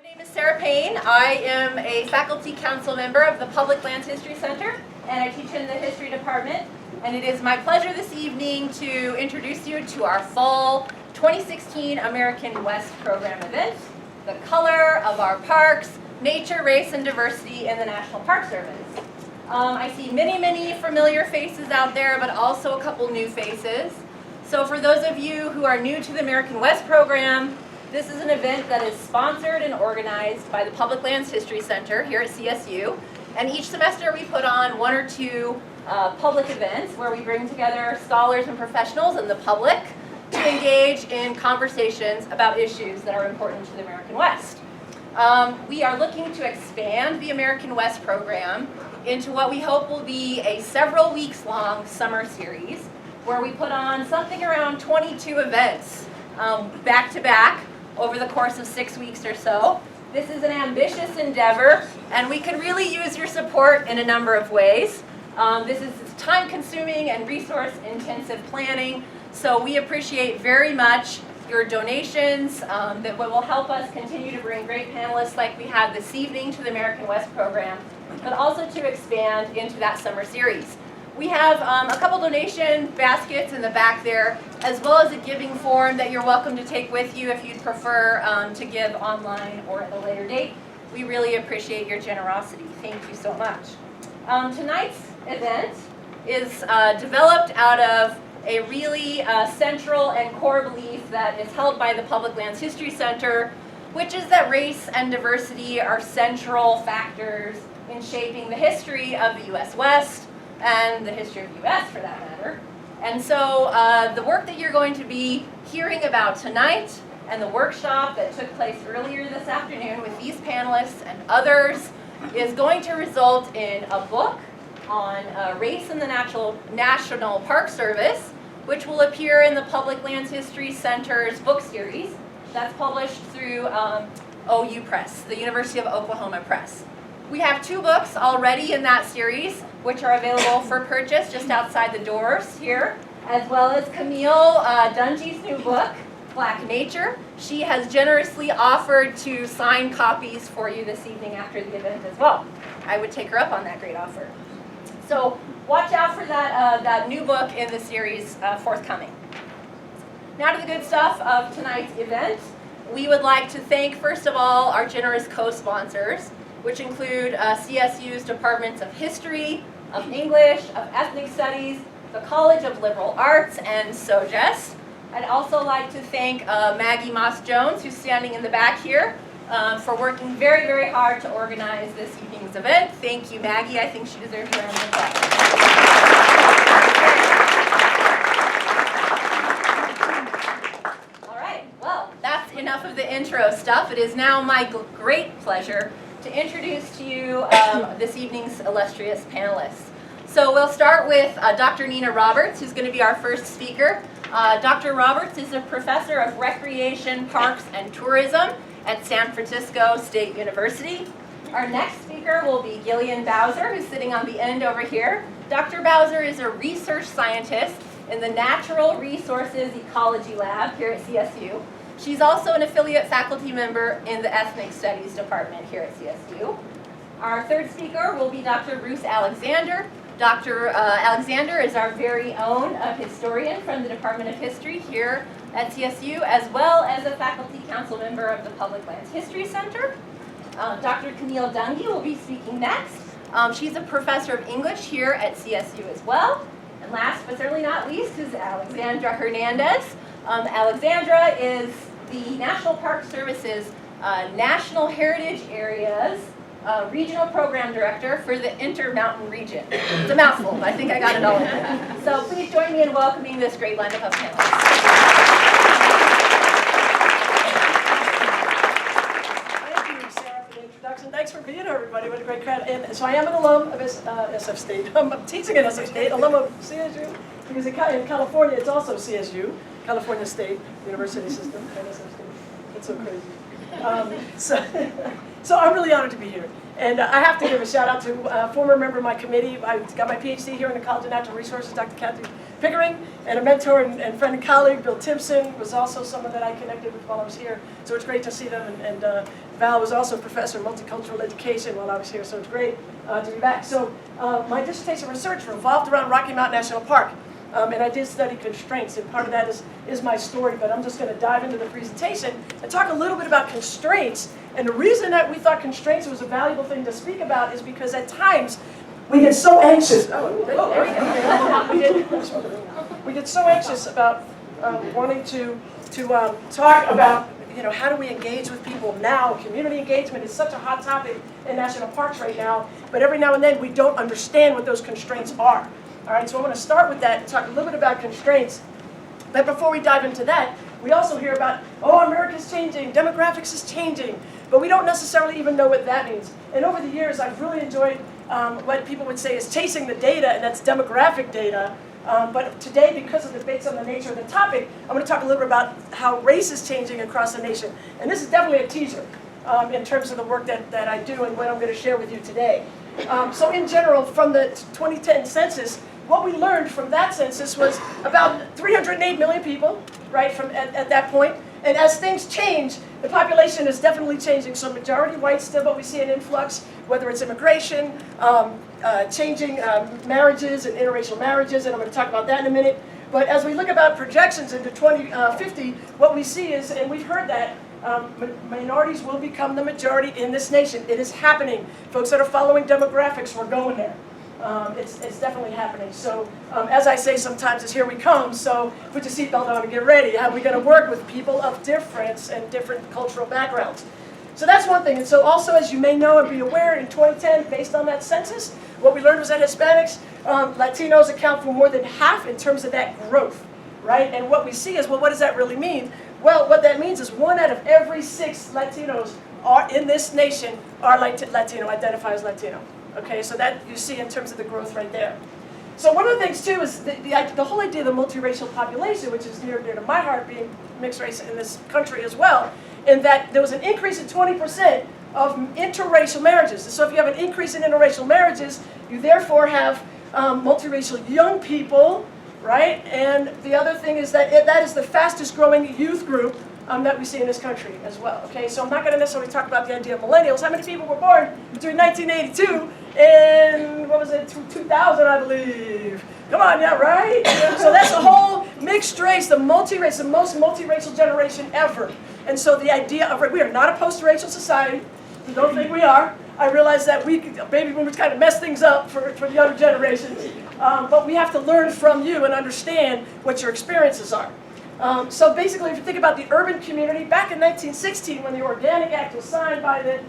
My name is Sarah Payne. I am a faculty council member of the Public Lands History Center, and I teach in the history department. And it is my pleasure this evening to introduce you to our fall 2016 American West program event, the color of our parks, nature, race, and diversity in the National Park Service. I see many familiar faces out there, but also a couple new faces. So for those of you who are new to the American West program, this is an event that is sponsored and organized by the Public Lands History Center here at CSU. And each semester we put on one or two public events where we bring together scholars and professionals and the public to engage in conversations about issues that are important to the American West. We are looking to expand the American West program into what we hope will be a several weeks long summer series where we put on something around 22 events back to back over the course of 6 weeks or so. This is an ambitious endeavor, and we could really use your support in a number of ways. This is time-consuming and resource-intensive planning, so we appreciate very much your donations that will help us continue to bring great panelists like we have this evening to the American West program, but also to expand into that summer series. We have a couple donation baskets in the back there, as well as a giving form that you're welcome to take with you if you'd prefer to give online or at a later date. We really appreciate your generosity. Thank you so much. Tonight's event is developed out of a really central and core belief that is held by the Public Lands History Center, which is that race and diversity are central factors in shaping the history of the U.S. West, and the history of the U.S. for that matter. And so the work that you're going to be hearing about tonight and the workshop that took place earlier this afternoon with these panelists and others is going to result in a book on race in the National Park Service, which will appear in the Public Lands History Center's book series that's published through OU Press, the University of Oklahoma Press. We have 2 books already in that series, which are available for purchase just outside the doors here, as well as Camille Dungy's new book, Black Nature. She has generously offered to sign copies for you this evening after the event as well. I would take her up on that great offer. So watch out for that new book in the series forthcoming. Now to the good stuff of tonight's event. We would like to thank, first of all, our generous co-sponsors, which include CSU's Departments of History, of English, of Ethnic Studies, the College of Liberal Arts, and SOJES. I'd also like to thank Maggie Moss-Jones, who's standing in the back here, for working very hard to organize this evening's event. Thank you, Maggie. I think she deserves a round of applause. All right, well, that's enough of the intro stuff. It is now my great pleasure to introduce to you this evening's illustrious panelists. So we'll start with Dr. Nina Roberts, who's going to be our first speaker. Dr. Roberts is a professor of recreation, parks, and tourism at San Francisco State University. Our next speaker will be Gillian Bowser, who's sitting on the end over here. Dr. Bowser is a research scientist in the Natural Resources Ecology Lab here at CSU. She's also an affiliate faculty member in the Ethnic Studies department here at CSU. Our third speaker will be Dr. Ruth Alexander. Dr. Alexander is our very own historian from the Department of History here at CSU, as well as a faculty council member of the Public Lands History Center. Dr. Camille Dungy will be speaking next. She's a professor of English here at CSU as well. And last but certainly not least is Alexandra Hernandez. Alexandra is the National Park Service's National Heritage Areas Regional Program Director for the Intermountain region. It's a mouthful, but I think I got it all in there. So please join me in welcoming this great lineup of panelists. Thank you, Sarah, for the introduction. Thanks for being here, everybody. What a great crowd. And so I am an alum of SF State. I'm teaching at SF State, alum of CSU, because in California, it's also CSU. California State University System, and SF State. It's so crazy. So I'm really honored to be here. And I have to give a shout out to a former member of my committee. I got my PhD here in the College of Natural Resources, Dr. Kathy Pickering, and a mentor and friend and colleague, Bill Timpson, was also someone that I connected with while I was here. So it's great to see them. And Val was also a professor of multicultural education while I was here, so it's great to be back. So my dissertation research revolved around Rocky Mountain National Park. And I did study constraints, and part of that is my story, but I'm just going to dive into the presentation and talk a little bit about constraints. And the reason that we thought constraints was a valuable thing to speak about is because at times we get so anxious. We get so anxious about wanting to talk about, how do we engage with people now? Community engagement is such a hot topic in national parks right now, but every now and then we don't understand what those constraints are. All right, so I'm going to start with that and talk a little bit about constraints. But before we dive into that, we also hear about, America's changing, demographics is changing, but we don't necessarily even know what that means. And over the years, I've really enjoyed what people would say is chasing the data, and that's demographic data. But today, because of the debates on the nature of the topic, I'm going to talk a little bit about how race is changing across the nation. And this is definitely a teaser in terms of the work that I do and what I'm going to share with you today. So in general, from the 2010 census, what we learned from that census was about 308 million people, right, at that point. And as things change, the population is definitely changing. So majority white still, but we see an influx, whether it's immigration, changing marriages and interracial marriages, and I'm going to talk about that in a minute. But as we look about projections into 2050, what we see is, and we've heard that, minorities will become the majority in this nation. It is happening. Folks that are following demographics, we're going there. It's definitely happening. So as I say sometimes, it's here we come. So put your seatbelt on and get ready. How are we going to work with people of difference and different cultural backgrounds? So that's one thing. And so also, as you may know and be aware, in 2010, based on that census, what we learned was that Hispanics, Latinos account for more than half in terms of that growth, right? And what we see is, well, what does that really mean? Well, what that means is 1 out of every 6 Latinos are in this nation are Latino, identify as Latino. Okay, so that you see in terms of the growth right there. So one of the things too is the whole idea of the multiracial population, which is near to my heart, being mixed race in this country as well, in that there was an increase in 20% of interracial marriages. So if you have an increase in interracial marriages, you therefore have multiracial young people, right? And the other thing is that that is the fastest growing youth group that we see in this country as well. Okay, so I'm not going to necessarily talk about the idea of millennials. How many people were born between 1982 and, 2000, I believe? Come on, yeah, right? So that's a whole mixed race, the most multiracial generation ever. And so the idea of, we are not a post-racial society. We don't think we are. I realize that baby boomers kind of mess things up for the younger generations. But we have to learn from you and understand what your experiences are. So basically, if you think about the urban community, back in 1916, when the Organic Act was signed by the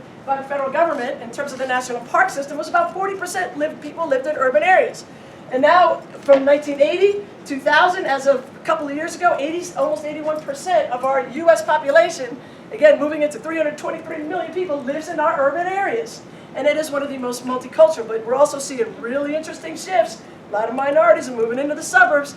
federal government, in terms of the national park system, was about 40% people lived in urban areas. And now, from 1980, 2000, as of a couple of years ago, almost 81% of our U.S. population, again, moving into 323 million people, lives in our urban areas. And it is one of the most multicultural, but we're also seeing really interesting shifts. A lot of minorities are moving into the suburbs,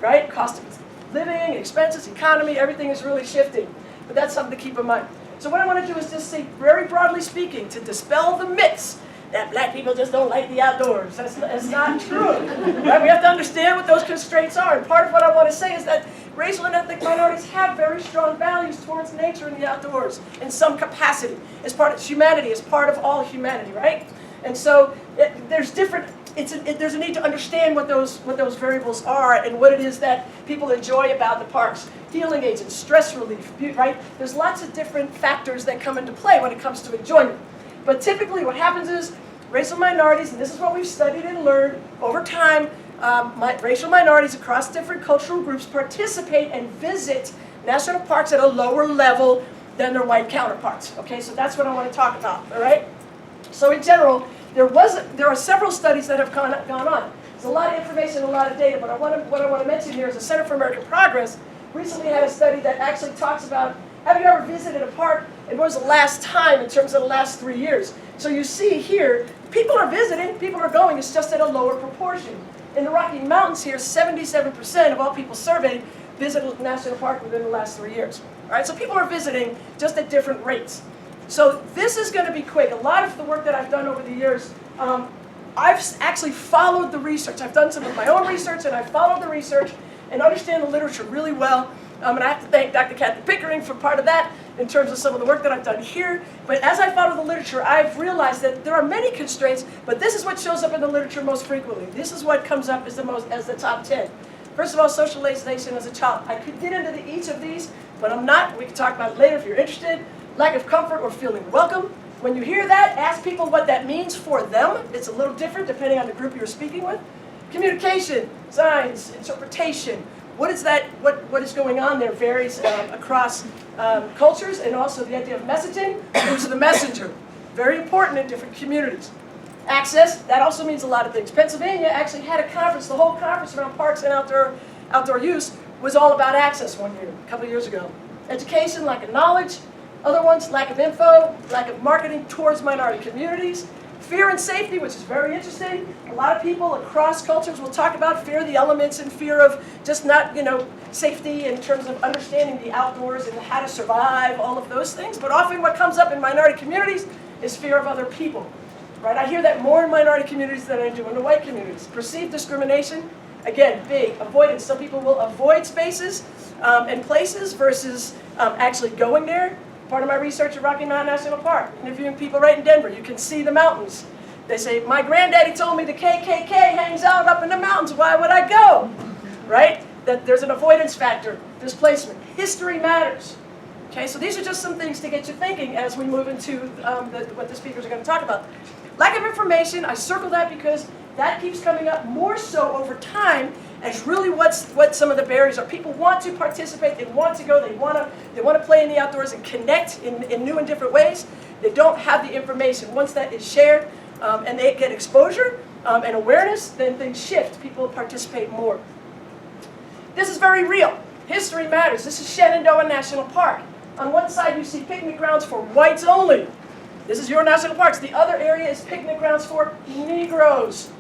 right? Cost of living, expenses, economy, everything is really shifting. But that's something to keep in mind. So what I want to do is just say, very broadly speaking, to dispel the myths that black people just don't like the outdoors. That's not true. Right? We have to understand what those constraints are. And part of what I want to say is that racial and ethnic minorities have very strong values towards nature and the outdoors in some capacity. As part of humanity, as part of all humanity, right? And so there's a need to understand what those variables are and what it is that people enjoy about the parks. Healing agents, stress relief, right? There's lots of different factors that come into play when it comes to enjoyment. But typically what happens is racial minorities, and this is what we've studied and learned over time, racial minorities across different cultural groups participate and visit national parks at a lower level than their white counterparts. Okay, so that's what I want to talk about, all right? So in general, there are several studies that have gone on. There's a lot of information, a lot of data, but what I want to mention here is the Center for American Progress recently had a study that actually talks about, have you ever visited a park, and when was the last time in terms of the last 3 years? So you see here, people are visiting, people are going, it's just at a lower proportion. In the Rocky Mountains here, 77% of all people surveyed visited a national park within the last 3 years. All right, so people are visiting just at different rates. So this is going to be quick. A lot of the work that I've done over the years I've actually followed the research. I've done some of my own research, and I've followed the research and understand the literature really well. And I have to thank Dr. Kathy Pickering for part of that in terms of some of the work that I've done here. But as I follow the literature, I've realized that there are many constraints, but this is what shows up in the literature most frequently. This is what comes up as the top 10. First of all, socialization as a child. I could get into each of these, but I'm not. We can talk about it later if you're interested. Lack of comfort or feeling welcome. When you hear that, ask people what that means for them. It's a little different depending on the group you're speaking with. Communication, signs, interpretation. What is that? What is going on there varies across cultures, and also the idea of messaging. Who's the messenger? Very important in different communities. Access, that also means a lot of things. Pennsylvania actually had a conference, the whole conference around parks and outdoor use was all about access one year, a couple of years ago. Education, lack of knowledge. Other ones, lack of info, lack of marketing towards minority communities. Fear and safety, which is very interesting. A lot of people across cultures will talk about fear of the elements and fear of just not, safety in terms of understanding the outdoors and how to survive, all of those things. But often what comes up in minority communities is fear of other people. Right? I hear that more in minority communities than I do in the white communities. Perceived discrimination, again, big. Avoidance. Some people will avoid spaces and places versus actually going there. Part of my research at Rocky Mountain National Park, interviewing people right in Denver. You can see the mountains. They say, my granddaddy told me the KKK hangs out up in the mountains. Why would I go? Right? That there's an avoidance factor, displacement. History matters. Okay, so these are just some things to get you thinking as we move into what the speakers are going to talk about. Lack of information, I circle that because that keeps coming up more so over time as really what some of the barriers are. People want to participate, they want to go, they want to play in the outdoors and connect in new and different ways. They don't have the information. Once that is shared and they get exposure and awareness, then things shift. People participate more. This is very real. History matters. This is Shenandoah National Park. On one side you see picnic grounds for whites only. This is your national parks. The other area is picnic grounds for Negroes.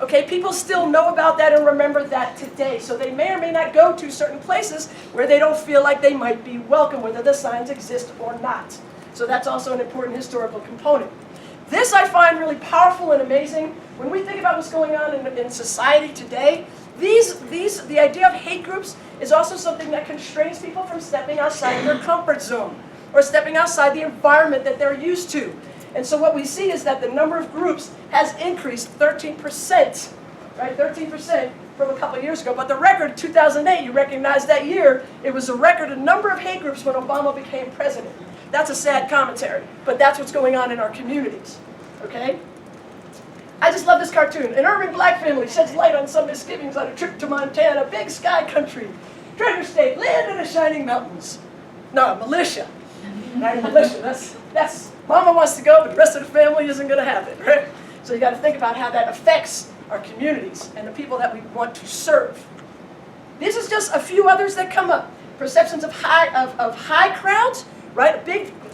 Okay, people still know about that and remember that today. So they may or may not go to certain places where they don't feel like they might be welcome, whether the signs exist or not. So that's also an important historical component. This I find really powerful and amazing. When we think about what's going on in society today, the idea of hate groups is also something that constrains people from stepping outside their comfort zone or stepping outside the environment that they're used to. And so what we see is that the number of groups has increased 13%, right? 13% from a couple of years ago. But the record, 2008, you recognize that year, it was a record number of hate groups when Obama became president. That's a sad commentary, but that's what's going on in our communities, okay? I just love this cartoon. An urban black family sheds light on some misgivings on a trip to Montana, big sky country, treasure state, land in the shining mountains. No, militia. Right? Militia, that's Mama wants to go, but the rest of the family isn't going to have it, right? So you got to think about how that affects our communities and the people that we want to serve. This is just a few others that come up. Perceptions of high crowds, right?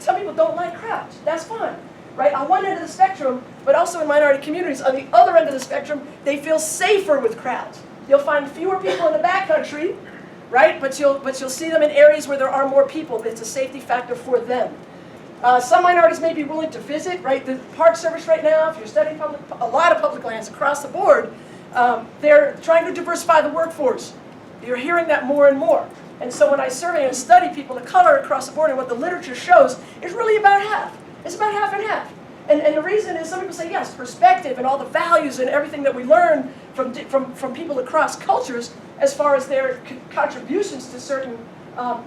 Some people don't like crowds. That's fine, right? On one end of the spectrum, but also in minority communities, on the other end of the spectrum, they feel safer with crowds. You'll find fewer people in the backcountry, right? But you'll see them in areas where there are more people. It's a safety factor for them. Some minorities may be willing to visit, right? The Park Service right now, if you're studying a lot of public lands across the board, they're trying to diversify the workforce. You're hearing that more and more. And so when I survey and study people of color across the board, and what the literature shows is really about half. It's about half and half. And the reason is some people say, yes, perspective and all the values and everything that we learn from people across cultures as far as their contributions to certain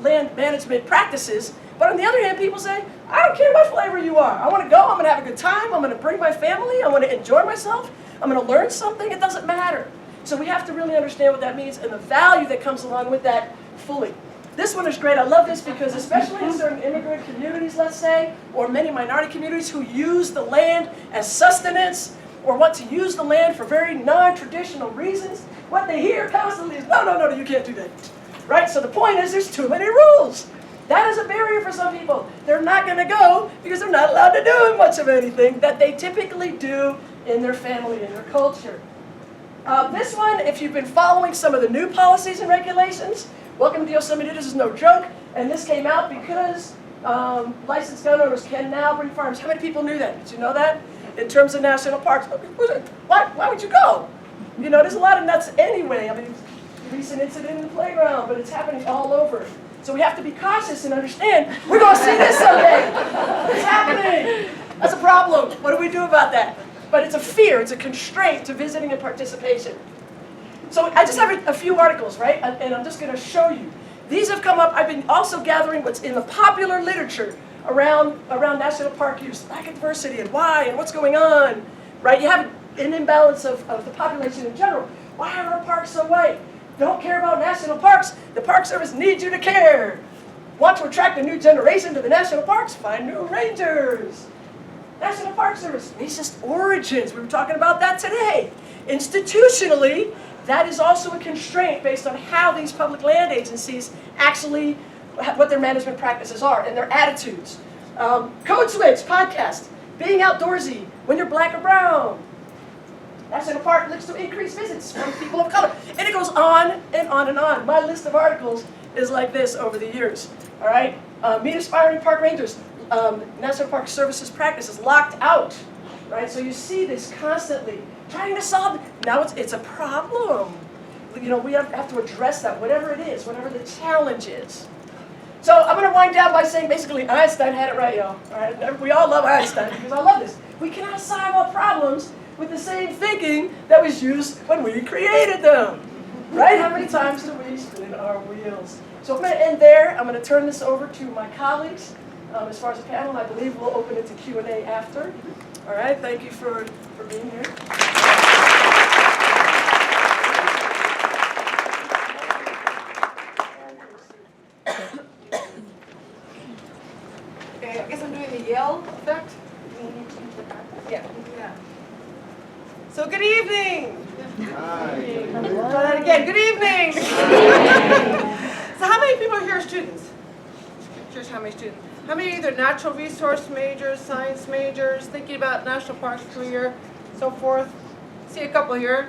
land management practices. But on the other hand, people say, I don't care what flavor you are. I want to go, I'm going to have a good time, I'm going to bring my family, I want to enjoy myself, I'm going to learn something, it doesn't matter. So we have to really understand what that means and the value that comes along with that fully. This one is great. I love this because especially in certain immigrant communities, let's say, or many minority communities who use the land as sustenance or want to use the land for very non-traditional reasons, what they hear constantly is, no, you can't do that. Right? So the point is there's too many rules. That is a barrier for some people. They're not going to go because they're not allowed to do much of anything that they typically do in their family, in their culture. This one, if you've been following some of the new policies and regulations, welcome to Yosemite, this is no joke, and this came out because licensed gun owners can now bring firearms. How many people knew that? Did you know that? in terms of national parks. Why would you go? You know, there's a lot of nuts anyway. I mean, recent incident in the playground, but it's happening all over. So we have to be cautious and understand, we're going to see this someday. It's happening. That's a problem. What do we do about that? But it's a fear, it's a constraint to visiting and participation. So I just have a few articles, right? And I'm just going to show you. These have come up. I've been also gathering what's in the popular literature around national park use, lack of diversity, and why, and what's going on, right? You have an imbalance of the population in general. Why are our parks so white? Don't care about national parks. The Park Service needs you to care. Want to attract a new generation to the national parks? Find new rangers. National Park Service, racist origins. We were talking about that today. Institutionally, that is also a constraint based on how these public land agencies actually, what their management practices are and their attitudes. Code Switch podcast, being outdoorsy when you're black or brown. National Park looks to increase visits from people of color. And it goes on and on and on. My list of articles is like this over the years. All right? Meet aspiring park rangers. National Park Services practices locked out. Right? So you see this constantly. Trying to solve it. Now it's a problem. You know, we have to address that, whatever it is, whatever the challenge is. So I'm going to wind down by saying basically Einstein had it right, y'all. All right? We all love Einstein because I love this. We cannot solve all problems with the same thinking that was used when we created them. Right? How many times do we spin our wheels? So I'm going to end there. I'm going to turn this over to my colleagues. As far as the panel, I believe we'll open it to Q&A after. All right? Thank you for being here. Okay, I guess I'm doing the Yale effect. Yeah. So good evening. Hi. Try that again. Good evening. So how many people here are students? Curious how many students. How many are either natural resource majors, science majors, thinking about national parks career, so forth? See a couple here.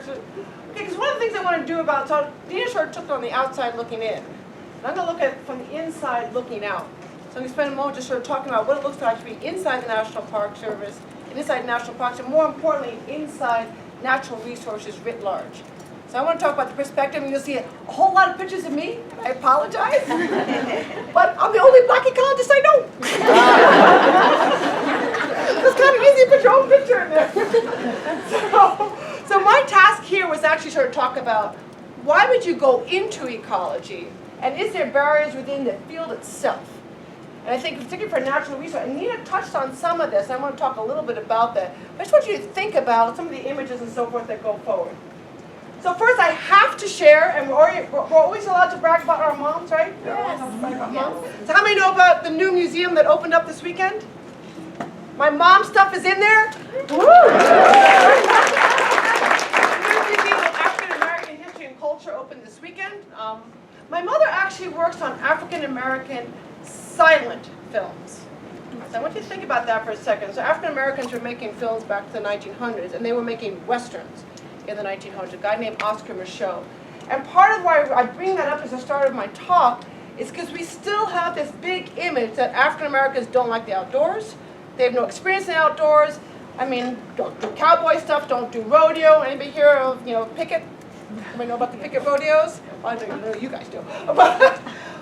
Okay, because one of the things I want to do about, so Dina sort of took it on the outside looking in. And I'm going to look at it from the inside looking out. So I'm going to spend a moment just sort of talking about what it looks like to be inside the National Park Service, and inside national parks, and more importantly, inside natural resources writ large. So I want to talk about the perspective, and you'll see a whole lot of pictures of me. I apologize, but I'm the only black ecologist I know. It's kind of easy to put your own picture in there. So my task here was actually sort of talk about why would you go into ecology, and is there barriers within the field itself? And I think particularly for natural resource, and Nina touched on some of this, I want to talk a little bit about that. But I just want you to think about some of the images and so forth that go forward. So first I have to share, and we're always allowed to brag about our moms, right? Yes. Yes. So how many know about the new museum that opened up this weekend? My mom stuff is in there. Woo! The Museum of African American History and Culture opened this weekend. My mother actually works on African American silent films. So I want you to think about that for a second. So African Americans were making films back to the 1900s, and they were making westerns in the 1900s, a guy named Oscar Michaud. And part of why I bring that up as the start of my talk is because we still have this big image that African Americans don't like the outdoors. They have no experience in the outdoors. I mean, don't do cowboy stuff, don't do rodeo. Anybody hear of, picket? Anybody know about the picket rodeos? Well, I know you guys do.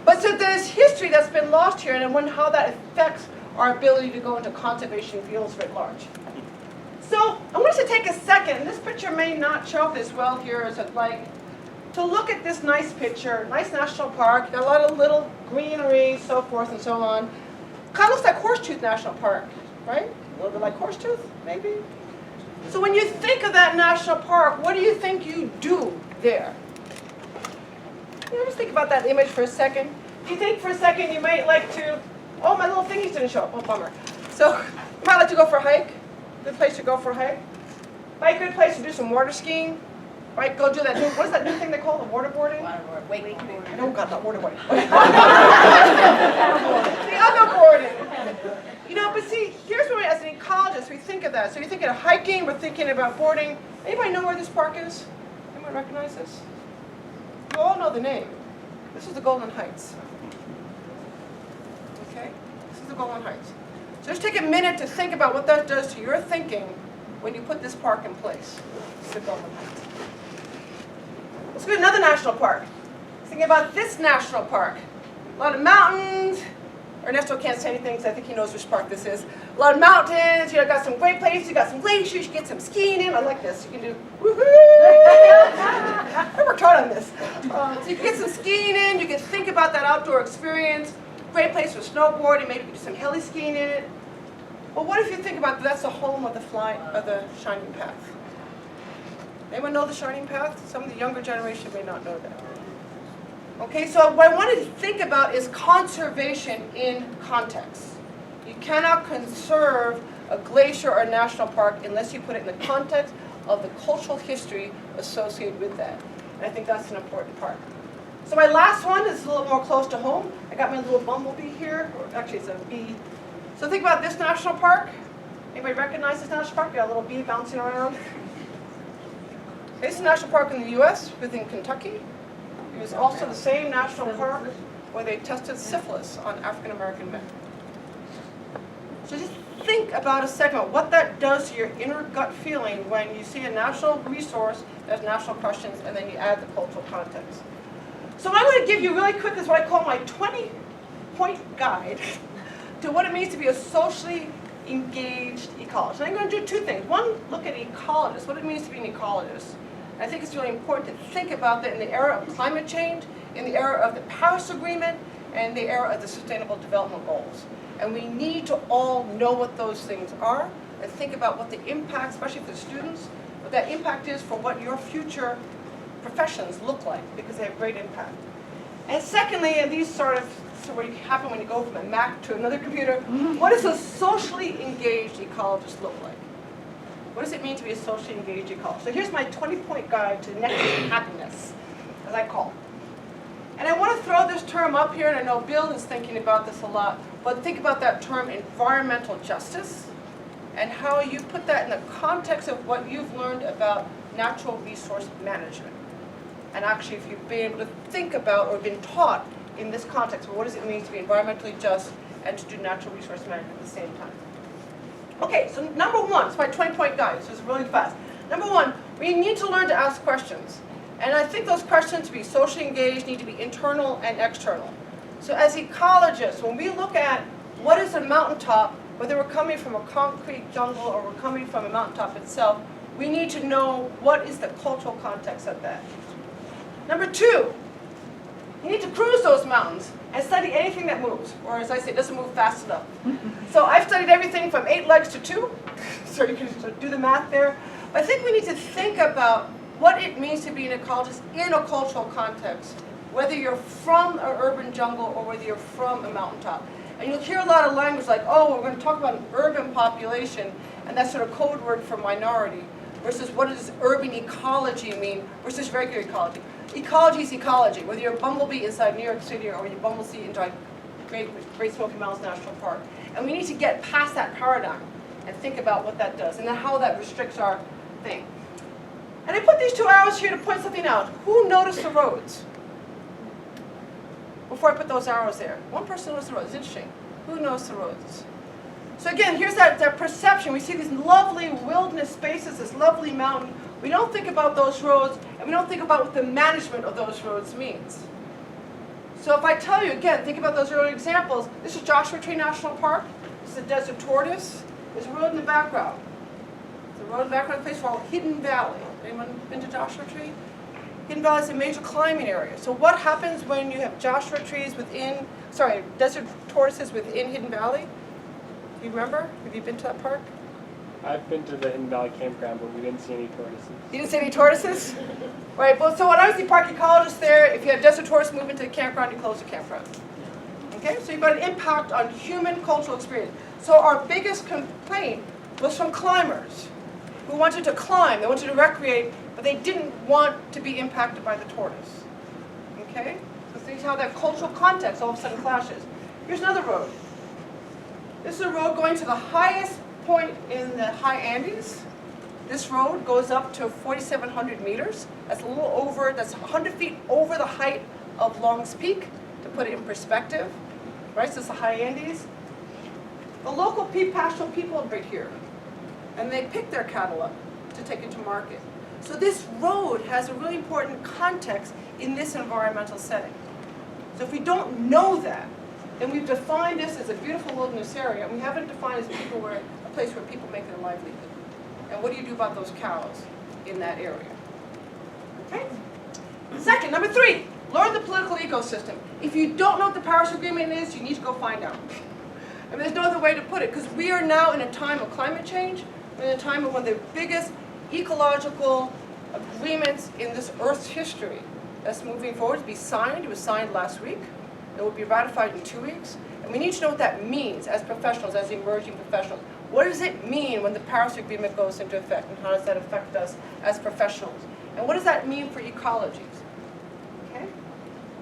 But so there's history that's been lost here, and how that affects our ability to go into conservation fields writ large. So I want us to take a second, and this picture may not show up as well here as I'd like, to look at this nice picture, nice national park, got a lot of little greenery, so forth and so on. Kind of looks like Horsetooth National Park, right? A little bit like Horsetooth, maybe? So when you think of that national park, what do you think you do there? Just think about that image for a second. Do you think for a second you might like to, oh, my little thingies didn't show up, oh, bummer. So you might like to go for a hike. Good place to go for a hike. Might be a good place to do some water skiing. Right, go do that new, what is that new thing they call the waterboarding? Wakeboarding. I don't got that waterboarding. The other boarding. But see, here's what as an ecologist, we think of that. So you're thinking of hiking, we're thinking about boarding. Anybody know where this park is? Anyone recognize this? You all know the name. This is the Golden Heights. Okay? This is the Golden Heights. So just take a minute to think about what that does to your thinking when you put this park in place? Let's go to another national park. Thinking about this national park. A lot of mountains. Ernesto can't say anything because I think he knows which park this is. A lot of mountains, got some great places, you got some glaciers, you can get some skiing in. I like this. You can do woohoo! I worked hard on this. So you can get some skiing in, you can think about that outdoor experience. Great place for snowboarding, maybe you can do some heli skiing in it. But what if you think about that's the home of the Shining Path? Anyone know the Shining Path? Some of the younger generation may not know that. Okay, so what I wanted to think about is conservation in context. You cannot conserve a glacier or a national park unless you put it in the context of the cultural history associated with that. And I think that's an important part. So my last one is a little more close to home. I got my little bumblebee here, or actually it's a bee. So think about this national park. Anybody recognize this national park? Got a little bee bouncing around. This is a national park in the US, within Kentucky. It was also the same national park where they tested syphilis on African American men. So just think about a second what that does to your inner gut feeling when you see a national resource that has national questions and then you add the cultural context. So what I'm going to give you really quick is what I call my 20-point guide to what it means to be a socially engaged ecologist. And I'm going to do two things. One, look at ecologists, what it means to be an ecologist. I think it's really important to think about that in the era of climate change, in the era of the Paris Agreement, and the era of the Sustainable Development Goals. And we need to all know what those things are and think about what the impact, especially for the students, what that impact is for what your future professions look like, because they have great impact. And secondly, and these sort of happen when you go from a Mac to another computer, what does a socially engaged ecologist look like? What does it mean to be a socially engaged ecologist? So here's my 20-point guide to next happiness, as I call it. And I want to throw this term up here, and I know Bill is thinking about this a lot, but think about that term environmental justice and how you put that in the context of what you've learned about natural resource management. And actually, if you've been able to think about or been taught in this context, well, what does it mean to be environmentally just and to do natural resource management at the same time? Okay, so number one, it's my 20-point guide, so it's really fast. Number one, we need to learn to ask questions. And I think those questions to be socially engaged need to be internal and external. So as ecologists, when we look at what is a mountaintop, whether we're coming from a concrete jungle or we're coming from a mountaintop itself, we need to know what is the cultural context of that. Number two, you need to cruise those mountains and study anything that moves, or as I say, it doesn't move fast enough. So I've studied everything from 8 legs to 2, so you can do the math there. But I think we need to think about what it means to be an ecologist in a cultural context, whether you're from an urban jungle or whether you're from a mountaintop. And you'll hear a lot of language like, oh, we're going to talk about an urban population, and that's sort of code word for minority, versus what does urban ecology mean versus regular ecology. Ecology is ecology, whether you're a bumblebee inside New York City or you're a bumblebee inside Great Smoky Mountains National Park. And we need to get past that paradigm and think about what that does and then how that restricts our thing. And I put these 2 arrows here to point something out. Who noticed the roads? Before I put those arrows there. One person noticed the roads. It's interesting. Who noticed the roads? So again, here's that perception. We see these lovely wilderness spaces, this lovely mountain. We don't think about those roads, and we don't think about what the management of those roads means. So if I tell you, again, think about those earlier examples. This is Joshua Tree National Park. This is a desert tortoise. There's a road in the background. There's a road in the background, a place called Hidden Valley. Anyone been to Joshua Tree? Hidden Valley is a major climbing area. So what happens when you have Joshua trees within, desert tortoises within Hidden Valley? Do you remember? Have you been to that park? I've been to the Hidden Valley campground, but we didn't see any tortoises. You didn't see any tortoises? Right, well, so when I was the park ecologist there, if you had desert tortoise move into the campground, you close the campground. Okay, so you've got an impact on human cultural experience. So our biggest complaint was from climbers who wanted to climb, they wanted to recreate, but they didn't want to be impacted by the tortoise. Okay, so see how that cultural context all of a sudden clashes. Here's another road. This is a road going to the highest point in the high Andes. This road goes up to 4,700 meters. That's a little over, that's 100 feet over the height of Long's Peak, to put it in perspective. Right, so it's the high Andes. The local pastoral people are right here. and they pick their cattle up to take it to market. So this road has a really important context in this environmental setting. So if we don't know that, then we've defined this as a beautiful wilderness area, and we haven't defined it as a place where people make their livelihood. And what do you do about those cows in that area? Okay? Second, number 3, learn the political ecosystem. If you don't know what the Paris Agreement is, you need to go find out. I mean, there's no other way to put it, because we are now in a time of climate change. We're in a time of one of the biggest ecological agreements in this Earth's history that's moving forward to be signed. It was signed last week. It will be ratified in 2 weeks. And we need to know what that means as professionals, as emerging professionals. What does it mean when the Paris Agreement goes into effect, and how does that affect us as professionals? And what does that mean for ecologies? Okay.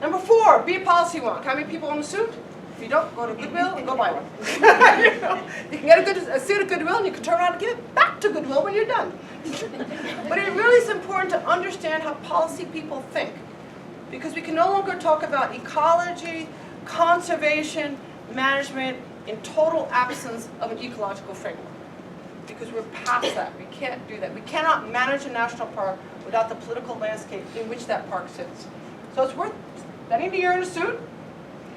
Number 4, be a policy wonk. How many people own a suit? If you don't, go to Goodwill and go buy one. You can get a suit at Goodwill, and you can turn around and give it back to Goodwill when you're done. But it really is important to understand how policy people think, because we can no longer talk about ecology, conservation, management in total absence of an ecological framework, because we're past that. We can't do that. We cannot manage a national park without the political landscape in which that park sits. So it's worth spending a year in a suit.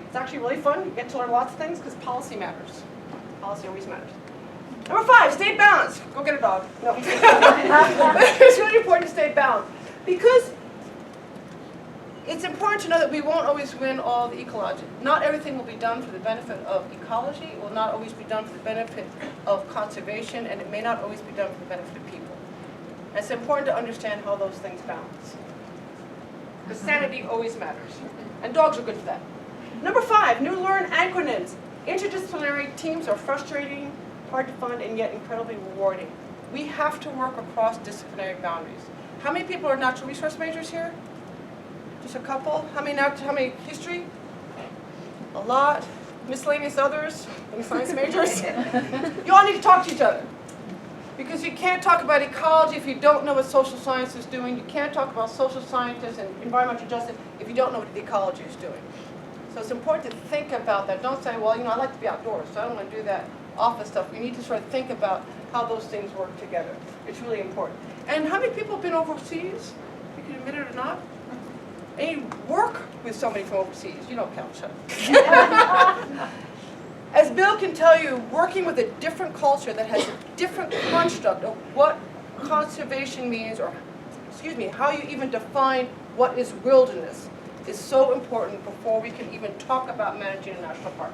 It's actually really fun. You get to learn lots of things because policy matters. Policy always matters. Number 5, stay balanced. Go get a dog. No. It's really important to stay balanced, because it's important to know that we won't always win all the ecology. Not everything will be done for the benefit of ecology. It will not always be done for the benefit of conservation, and it may not always be done for the benefit of people. And it's important to understand how those things balance. Because sanity always matters. And dogs are good for that. Number 5, new learn acronyms. Interdisciplinary teams are frustrating, hard to find, and yet incredibly rewarding. We have to work across disciplinary boundaries. How many people are natural resource majors here? Just a couple? How many history? A lot. Miscellaneous others? Any science majors? You all need to talk to each other. Because you can't talk about ecology if you don't know what social science is doing. You can't talk about social scientists and environmental justice if you don't know what the ecology is doing. So it's important to think about that. Don't say, well, I like to be outdoors, so I don't want to do that office stuff. You need to sort of think about how those things work together. It's really important. And how many people have been overseas? You can admit it or not. And you work with somebody from overseas. You don't count, shut up. As Bill can tell you, working with a different culture that has a different construct of what conservation means, or, excuse me, how you even define what is wilderness, is so important before we can even talk about managing a national park.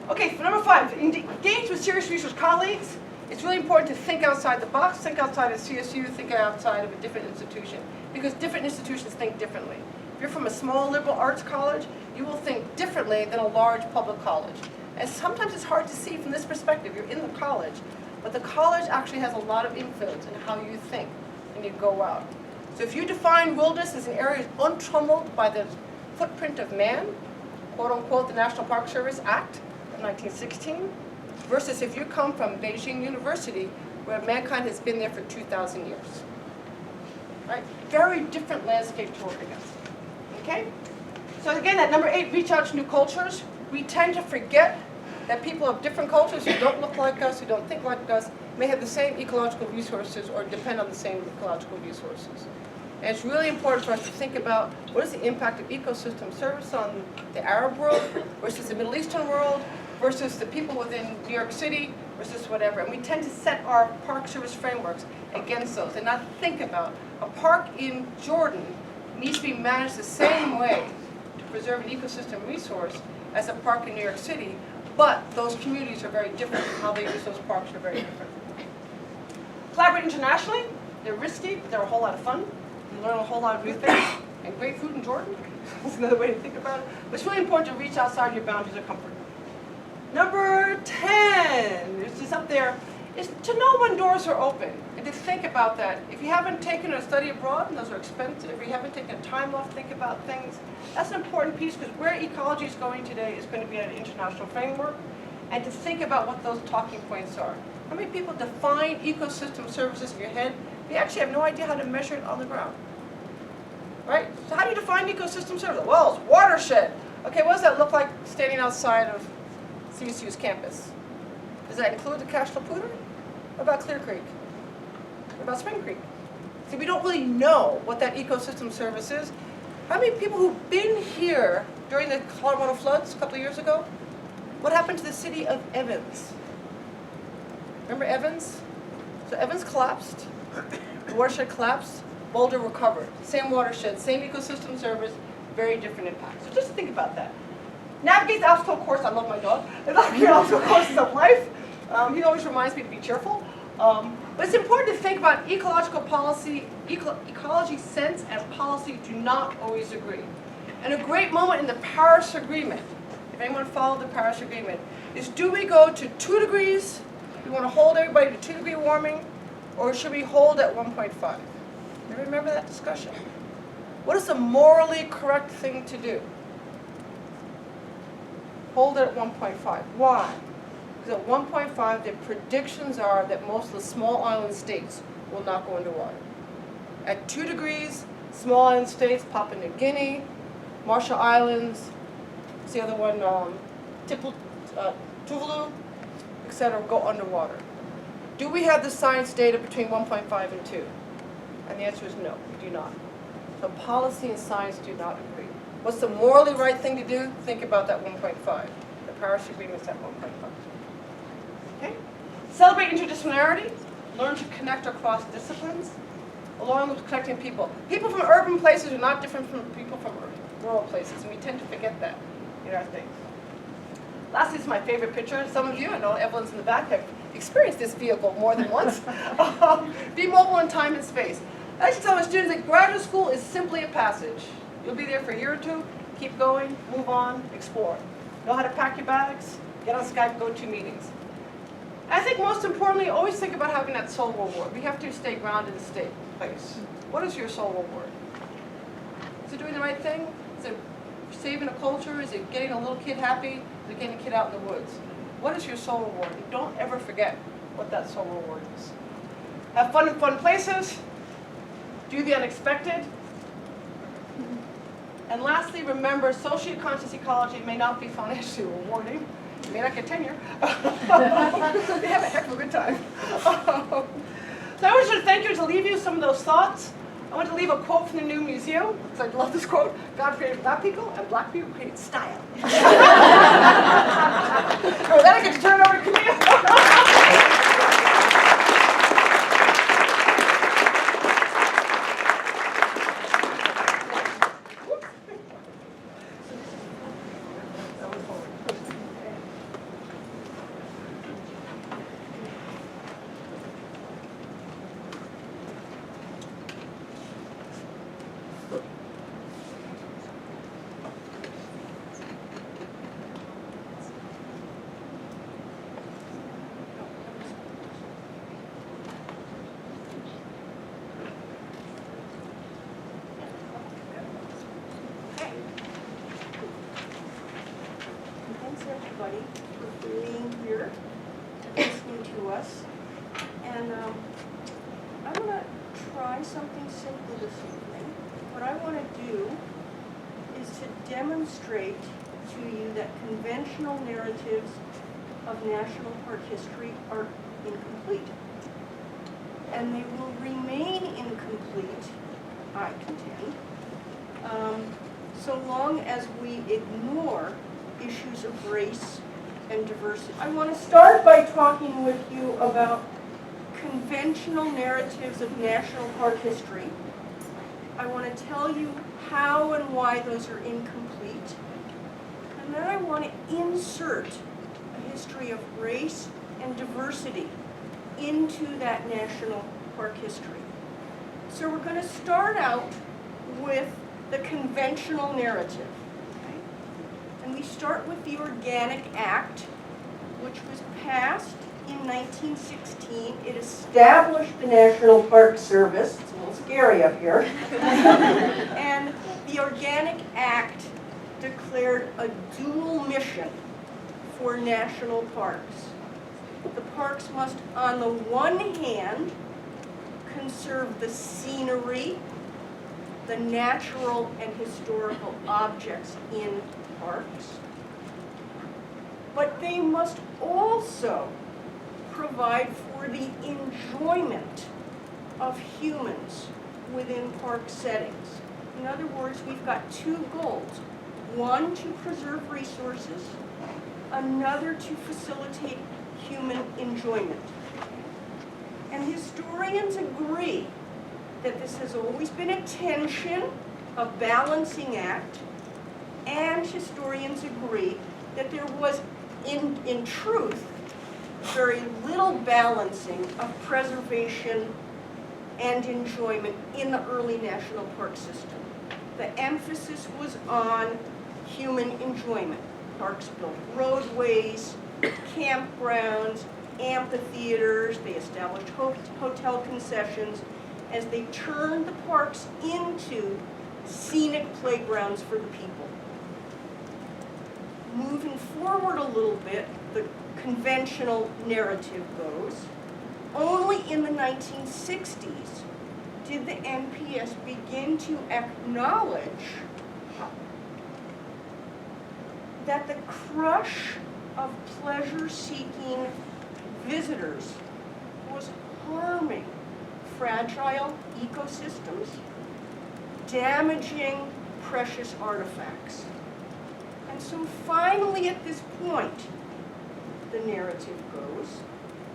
Okay, for number 5, engage with serious research colleagues. It's really important to think outside the box, think outside of CSU, think outside of a different institution, because different institutions think differently. If you're from a small liberal arts college, you will think differently than a large public college. And sometimes it's hard to see from this perspective. You're in the college, but the college actually has a lot of influence in how you think when you go out. So if you define wilderness as an area untrammeled by the footprint of man, quote unquote, the National Park Service Act of 1916, versus if you come from Beijing University, where mankind has been there for 2,000 years. Right? Very different landscape to work against. Okay? So again, that number 8, reach out to new cultures. We tend to forget that people of different cultures who don't look like us, who don't think like us, may have the same ecological resources or depend on the same ecological resources. And it's really important for us to think about what is the impact of ecosystem service on the Arab world versus the Middle Eastern world versus the people within New York City versus whatever. And we tend to set our park service frameworks against those and not think about a park in Jordan needs to be managed the same way to preserve an ecosystem resource as a park in New York City, but those communities are very different and how they use those parks are very different. Collaborate internationally. They're risky, but they're a whole lot of fun. You learn a whole lot of new things. And great food in Jordan. That's another way to think about it. But it's really important to reach outside your boundaries of comfort. Number 10, it's just up there, is to know when doors are open and to think about that. If you haven't taken a study abroad, and those are expensive, if you haven't taken time off to think about things, that's an important piece, because where ecology is going today is going to be at an international framework, and to think about what those talking points are. How many people define ecosystem services in your head? You actually have no idea how to measure it on the ground. Right? So how do you define ecosystem service? Well, it's watershed. Okay, what does that look like standing outside of CSU's campus? Does that include the Cache La Poudre? What about Clear Creek? What about Spring Creek? See, we don't really know what that ecosystem service is. How many people who've been here during the Colorado floods a couple of years ago? What happened to the city of Evans? Remember Evans? So Evans collapsed, the watershed collapsed, Boulder recovered. Same watershed, same ecosystem service, very different impact. So just think about that. Navigate the obstacle course. I love my dog. Navigate the obstacle courses of life. He always reminds me to be cheerful. But it's important to think about ecological policy, ecology sense and policy do not always agree. And a great moment in the Paris Agreement, if anyone followed the Paris Agreement, is do we go to 2 degrees, we want to hold everybody to 2-degree warming, or should we hold at 1.5? You remember that discussion? What is the morally correct thing to do? Hold it at 1.5. Why? Because at 1.5, the predictions are that most of the small island states will not go underwater. At 2 degrees, small island states, Papua New Guinea, Marshall Islands, what's the other one, Tuvalu, etc., go underwater. Do we have the science data between 1.5 and 2? And the answer is no, we do not. So policy and science do not agree. What's the morally right thing to do? Think about that 1.5. The Paris Agreement is at 1.5. Okay? Celebrate interdisciplinarity. Learn to connect across disciplines, along with connecting people. People from urban places are not different from people from rural places, and we tend to forget that in our things. Lastly, this is my favorite picture. Some of you, I know Evelyn's in the back, have experienced this vehicle more than once. Be mobile in time and space. I should tell my students that graduate school is simply a passage. You'll be there for a year or two, keep going, move on, explore. Know how to pack your bags, get on Skype, go to meetings. And I think most importantly, always think about having that soul reward. We have to stay grounded and stay in place. What is your soul reward? Is it doing the right thing? Is it saving a culture? Is it getting a little kid happy? Is it getting a kid out in the woods? What is your soul reward? And don't ever forget what that soul reward is. Have fun in fun places. Do the unexpected. And lastly, remember, socially conscious ecology may not be financially rewarding. You may not get tenure. They have a heck of a good time. So I want to thank you to leave you some of those thoughts. I want to leave a quote from the new museum, because I love this quote. God created black people, and black people created style. So with that, I get to turn it over to Camille. Thanks everybody for being here and listening to us. And I want to try something simple this evening. What I want to do is to demonstrate to you that conventional narratives of national park history are incomplete. And they will remain incomplete, I contend, so long as we ignore issues of race and diversity. I want to start by talking with you about conventional narratives of national park history. I want to tell you how and why those are incomplete. And then I want to insert a history of race and diversity into that national park history. So we're going to start out with the conventional narrative. And we start with the Organic Act, which was passed in 1916. It established the National Park Service. It's a little scary up here. And the Organic Act declared a dual mission for national parks. The parks must, on the one hand, conserve the scenery, the natural and historical objects in parks, but they must also provide for the enjoyment of humans within park settings. In other words, we've got two goals. One, to preserve resources. Another, to facilitate human enjoyment. And historians agree that this has always been a tension, a balancing act, and historians agree that there was, in truth, very little balancing of preservation and enjoyment in the early national park system. The emphasis was on human enjoyment. Parks built roadways, campgrounds, amphitheaters, they established hotel concessions as they turned the parks into scenic playgrounds for the people. Moving forward a little bit, the conventional narrative goes, only in the 1960s did the NPS begin to acknowledge that the crush of pleasure-seeking visitors was harming fragile ecosystems, damaging precious artifacts. And so finally at this point, the narrative goes,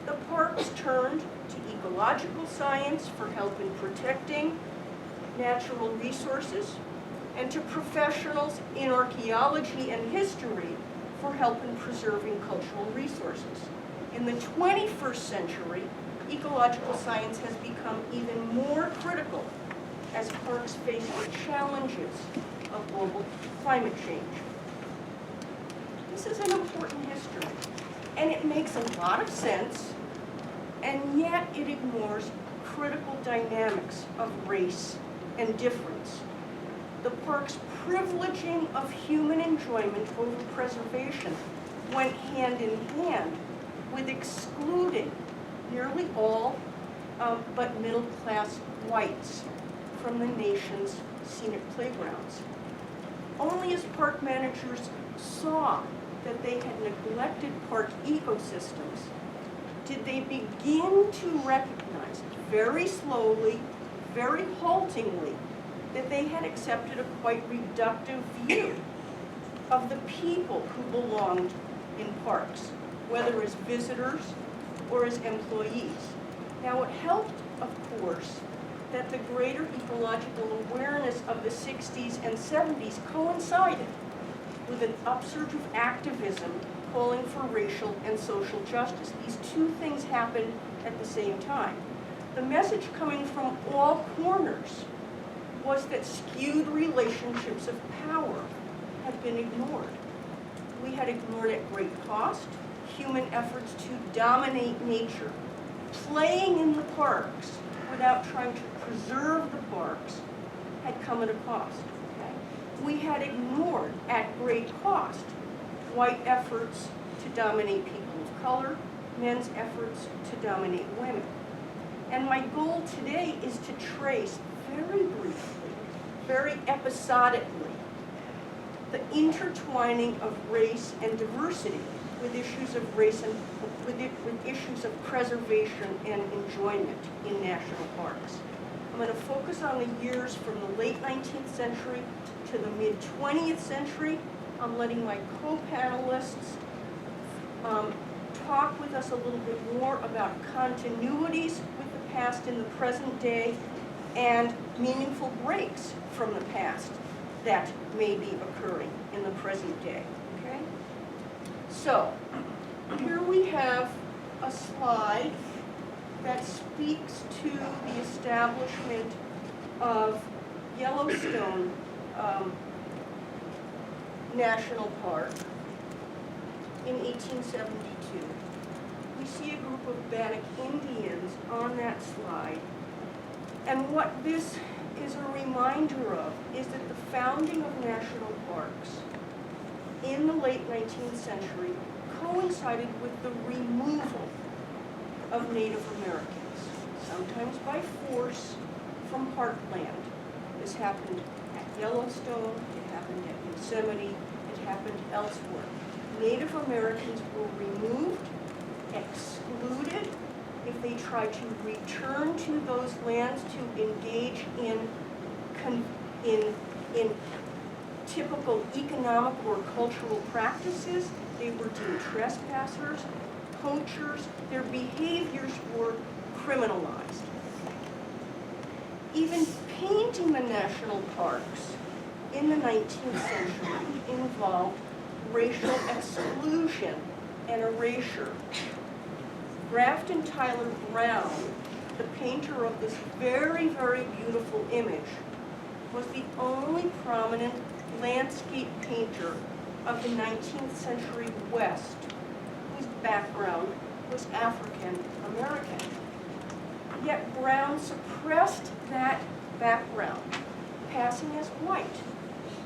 the parks turned to ecological science for help in protecting natural resources, and to professionals in archaeology and history for help in preserving cultural resources. In the 21st century, ecological science has become even more critical as parks face the challenges of global climate change. This is an important history, and it makes a lot of sense, and yet it ignores critical dynamics of race and difference. The park's privileging of human enjoyment over preservation went hand in hand with excluding nearly all but middle-class whites from the nation's scenic playgrounds. Only as park managers saw that they had neglected park ecosystems did they begin to recognize very slowly, very haltingly, that they had accepted a quite reductive view of the people who belonged in parks, whether as visitors or as employees. Now it helped, of course, that the greater ecological awareness of the 60s and 70s coincided with an upsurge of activism calling for racial and social justice. These two things happened at the same time. The message coming from all corners was that skewed relationships of power had been ignored. We had ignored at great cost human efforts to dominate nature. Playing in the parks without trying to preserve the parks had come at a cost. Okay? We had ignored at great cost white efforts to dominate people of color, men's efforts to dominate women. And my goal today is to trace very briefly, very episodically, the intertwining of race and diversity with issues of race and with issues of preservation and enjoyment in national parks. I'm going to focus on the years from the late 19th century to the mid-20th century. I'm letting my co-panelists talk with us a little bit more about continuities with the past in the present day and meaningful breaks from the past that may be occurring in the present day. Okay? So, here we have a slide that speaks to the establishment of Yellowstone National Park in 1872. We see a group of Bannock Indians on that slide. And what this is a reminder of is that the founding of national parks in the late 19th century coincided with the removal of Native Americans, sometimes by force, from parkland. This happened at Yellowstone, it happened at Yosemite, it happened elsewhere. Native Americans were removed, excluded, if they try to return to those lands to engage in typical economic or cultural practices, they were deemed trespassers, poachers. Their behaviors were criminalized. Even painting the national parks in the 19th century involved racial exclusion and erasure. Grafton Tyler Brown, the painter of this very, very beautiful image, was the only prominent landscape painter of the 19th century West whose background was African American. Yet Brown suppressed that background, passing as white,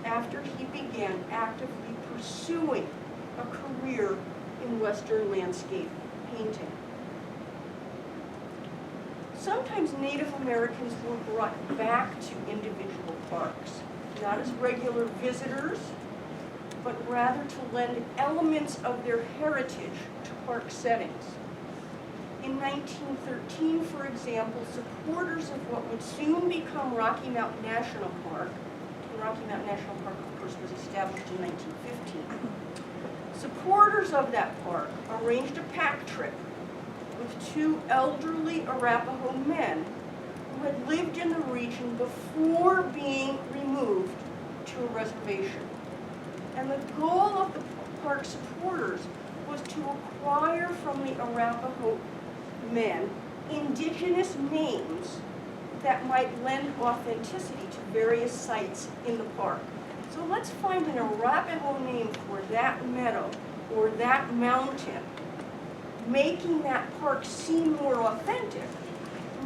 after he began actively pursuing a career in Western landscape painting. Sometimes Native Americans were brought back to individual parks, not as regular visitors, but rather to lend elements of their heritage to park settings. In 1913, for example, supporters of what would soon become Rocky Mountain National Park, and Rocky Mountain National Park, of course, was established in 1915. Supporters of that park arranged a pack trip with two elderly Arapaho men who had lived in the region before being removed to a reservation. And the goal of the park supporters was to acquire from the Arapaho men indigenous names that might lend authenticity to various sites in the park. So let's find an Arapaho name for that meadow or that mountain, making that park seem more authentic.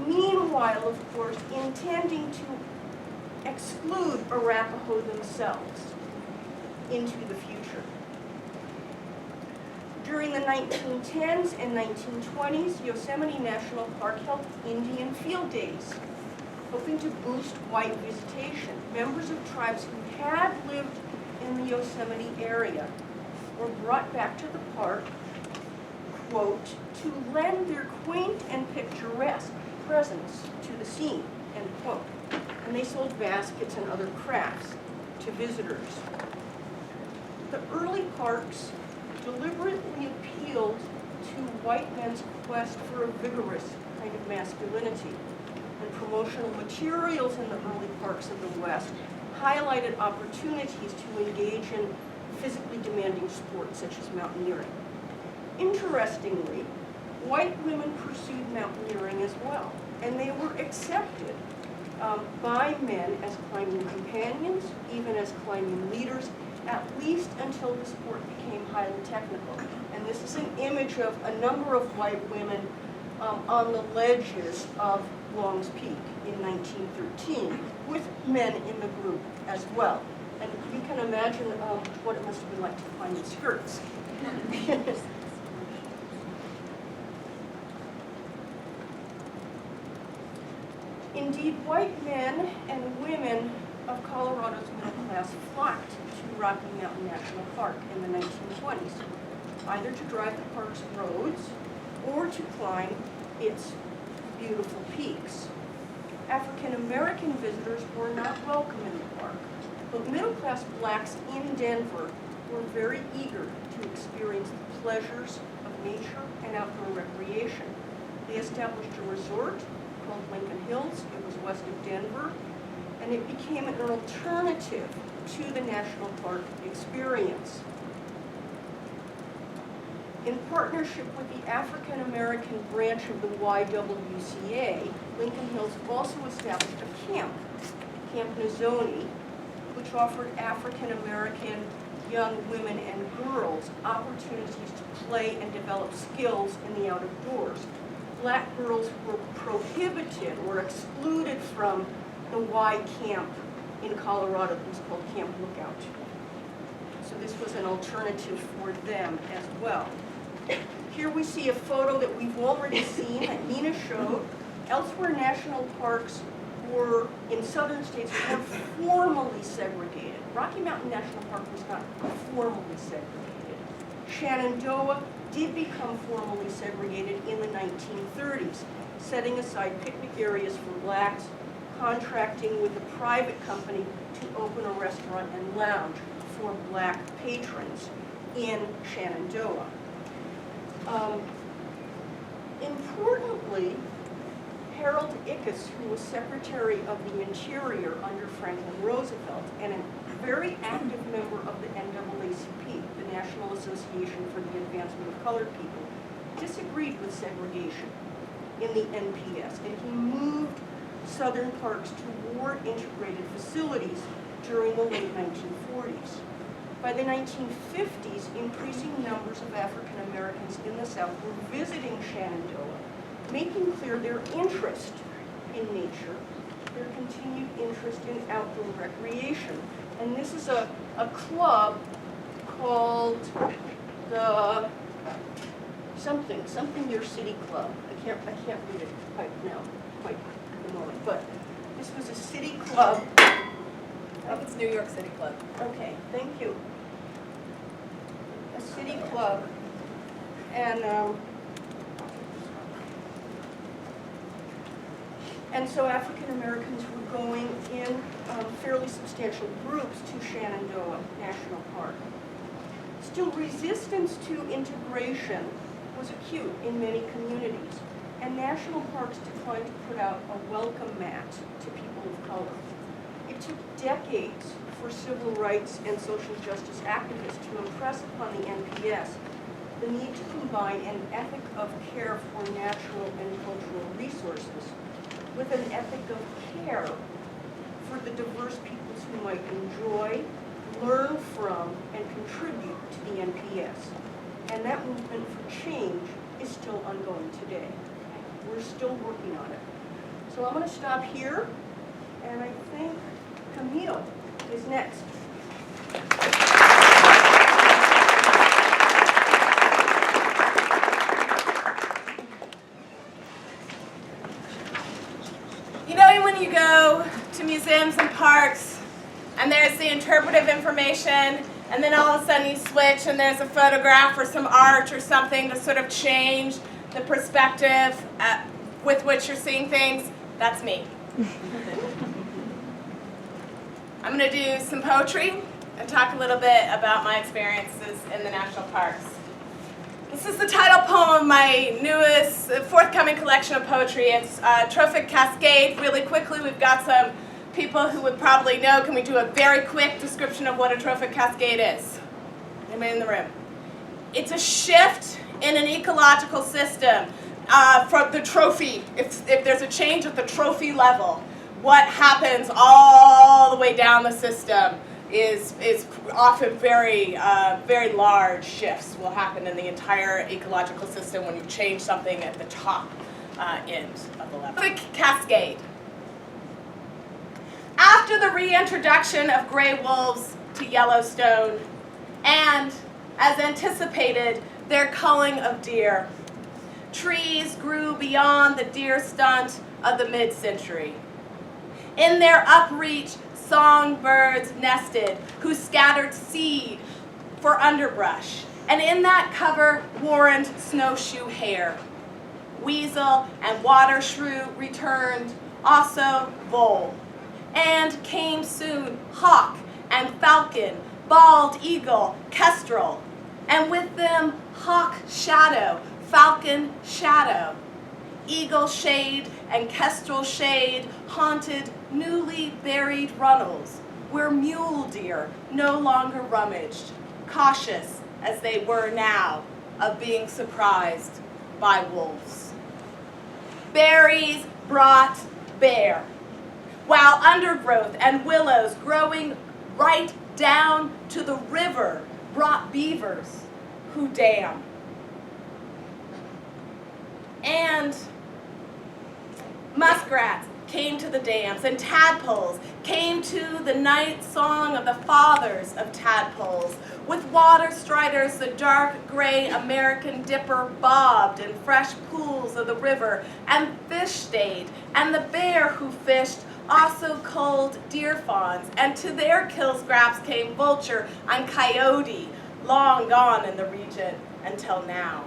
Meanwhile, of course, intending to exclude Arapaho themselves into the future. During the 1910s and 1920s, Yosemite National Park held Indian Field Days, hoping to boost white visitation. Members of tribes who had lived in the Yosemite area were brought back to the park, quote, to lend their quaint and picturesque presence to the scene, end quote. And they sold baskets and other crafts to visitors. The early parks deliberately appealed to white men's quest for a vigorous kind of masculinity. And promotional materials in the early parks of the West highlighted opportunities to engage in physically demanding sports such as mountaineering. Interestingly, white women pursued mountaineering as well, and they were accepted by men as climbing companions, even as climbing leaders, at least until the sport became highly technical. And this is an image of a number of white women on the ledges of Long's Peak in 1913, with men in the group as well. And you can imagine what it must have been like to climb in skirts. Indeed, white men and women of Colorado's middle class flocked to Rocky Mountain National Park in the 1920s, either to drive the park's roads or to climb its beautiful peaks. African American visitors were not welcome in the park, but middle class blacks in Denver were very eager to experience the pleasures of nature and outdoor recreation. They established a resort called Lincoln Hills. It was west of Denver, and it became an alternative to the national park experience. In partnership with the African American branch of the YWCA, Lincoln Hills also established a camp, Camp Nizoni, which offered African American young women and girls opportunities to play and develop skills in the out of doors. Black girls were prohibited or excluded from the Y camp in Colorado that was called Camp Lookout. So this was an alternative for them as well. Here we see a photo that we've already seen that Nina showed. Elsewhere, national parks were, in southern states, were formally segregated. Rocky Mountain National Park was not formally segregated. Shenandoah did become formally segregated in the 1930s, setting aside picnic areas for blacks, contracting with a private company to open a restaurant and lounge for black patrons in Shenandoah. Importantly, Harold Ickes, who was Secretary of the Interior under Franklin Roosevelt and a very active member of the NAACP, the National Association for the Advancement of Colored People, disagreed with segregation in the NPS, and he moved southern parks toward integrated facilities during the late 1940s. By the 1950s, increasing numbers of African Americans in the South were visiting Shenandoah, making clear their interest in nature, their continued interest in outdoor recreation. And this is a club called the something your city club. I can't read it quite now, quite at the moment. But this was a city club. I think it's New York City Club. Okay, thank you. A city club, and so African Americans were going in fairly substantial groups to Shenandoah National Park. Still, resistance to integration was acute in many communities, and national parks declined to put out a welcome mat to people of color. It took decades for civil rights and social justice activists to impress upon the NPS the need to combine an ethic of care for natural and cultural resources with an ethic of care for the diverse peoples who might enjoy, learn from, and contribute to the NPS. And that movement for change is still ongoing today. We're still working on it. So I'm going to stop here, and I think Camille is next. You know when you go to museums and parks and there's the interpretive information and then all of a sudden you switch and there's a photograph or some art or something to sort of change the perspective with which you're seeing things? That's me. I'm going to do some poetry and talk a little bit about my experiences in the national parks. This is the title poem of my newest, forthcoming collection of poetry. It's Trophic Cascade. Really quickly, we've got some people who would probably know. Can we do a very quick description of what a trophic cascade is? Anybody in the room? It's a shift in an ecological system from the trophy. If there's a change at the trophy level, what happens all the way down the system is often very large shifts will happen in the entire ecological system when you change something at the top end of the level. Trophic cascade. After the reintroduction of gray wolves to Yellowstone, and as anticipated, their culling of deer, trees grew beyond the deer stunt of the mid-century. In their upreach, songbirds nested, who scattered seed for underbrush, and in that cover warrened snowshoe hare. Weasel and water shrew returned, also vole. And came soon hawk and falcon, bald eagle, kestrel, and with them hawk shadow, falcon shadow. Eagle shade and kestrel shade haunted newly buried runnels, where mule deer no longer rummaged, cautious as they were now of being surprised by wolves. Berries brought bear, while undergrowth and willows growing right down to the river brought beavers who dam. And muskrats came to the dams, and tadpoles came to the night song of the fathers of tadpoles. With water striders, the dark gray American dipper bobbed in fresh pools of the river, and fish stayed, and the bear who fished also culled deer fawns, and to their kill scraps came vulture and coyote, long gone in the region, until now.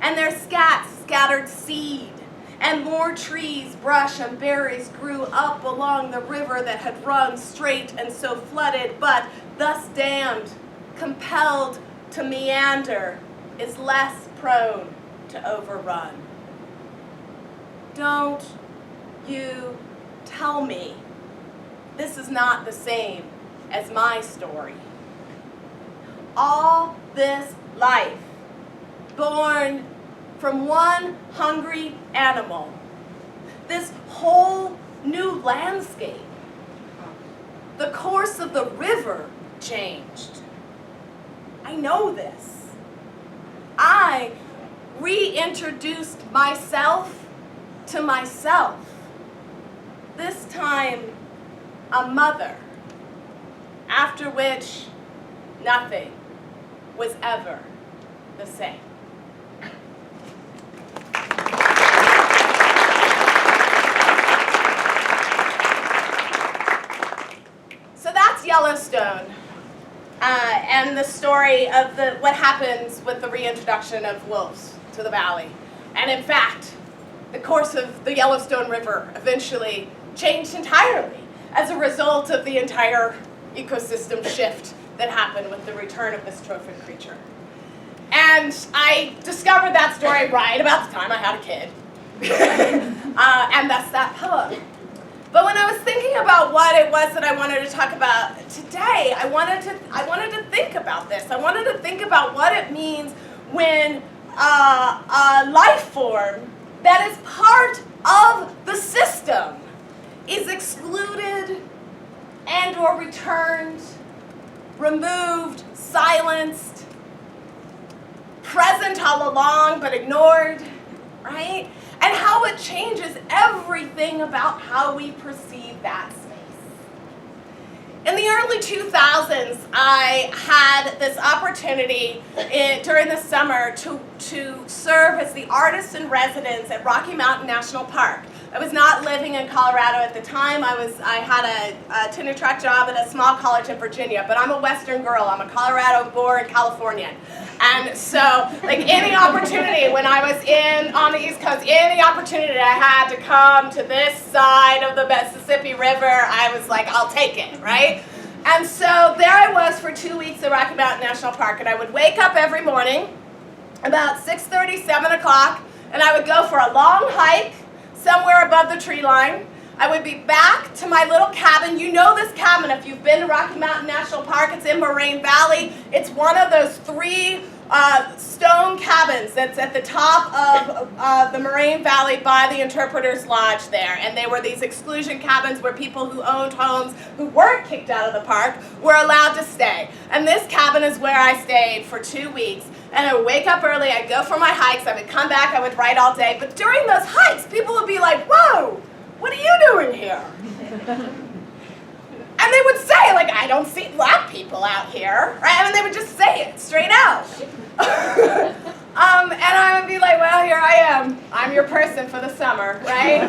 And their scats scattered seed, and more trees, brush, and berries grew up along the river that had run straight and so flooded, but thus dammed, compelled to meander, is less prone to overrun. Don't you tell me this is not the same as my story. All this life, born from one hungry animal, this whole new landscape, the course of the river changed. I know this. I reintroduced myself to myself, this time a mother, after which nothing was ever the same. So that's Yellowstone, and the story of what happens with the reintroduction of wolves to the valley. And in fact, the course of the Yellowstone River eventually changed entirely as a result of the entire ecosystem shift that happened with the return of this trophic creature. And I discovered that story right about the time I had a kid. And that's that poem. But when I was thinking about what it was that I wanted to talk about today, I wanted to think about this. I wanted to think about what it means when a life form that is part of the system is excluded and or returned, removed, silenced, present all along but ignored, right? And how it changes everything about how we perceive that space. In the early 2000s, I had this opportunity during the summer to serve as the artist in residence at Rocky Mountain National Park. I was not living in Colorado at the time. I had a tenure track job at a small college in Virginia, but I'm a Western girl. I'm a Colorado-born Californian. And so, like any opportunity when I was on the East Coast, any opportunity I had to come to this side of the Mississippi River, I was like, I'll take it, right? And so there I was for 2 weeks at Rocky Mountain National Park, and I would wake up every morning about 6:30, 7 o'clock, and I would go for a long hike somewhere above the tree line. I would be back to my little cabin. You know this cabin if you've been to Rocky Mountain National Park. It's in Moraine Valley. It's one of those 3 stone cabins that's at the top of the Moraine Valley by the Interpreter's Lodge there. And they were these exclusion cabins where people who owned homes who weren't kicked out of the park were allowed to stay. And this cabin is where I stayed for 2 weeks. And I would wake up early, I'd go for my hikes, I would come back, I would write all day. But during those hikes, people would be like, whoa, what are you doing here? And they would say, like, I don't see black people out here, right? And they would just say it straight out. And I would be like, well, here I am. I'm your person for the summer, right?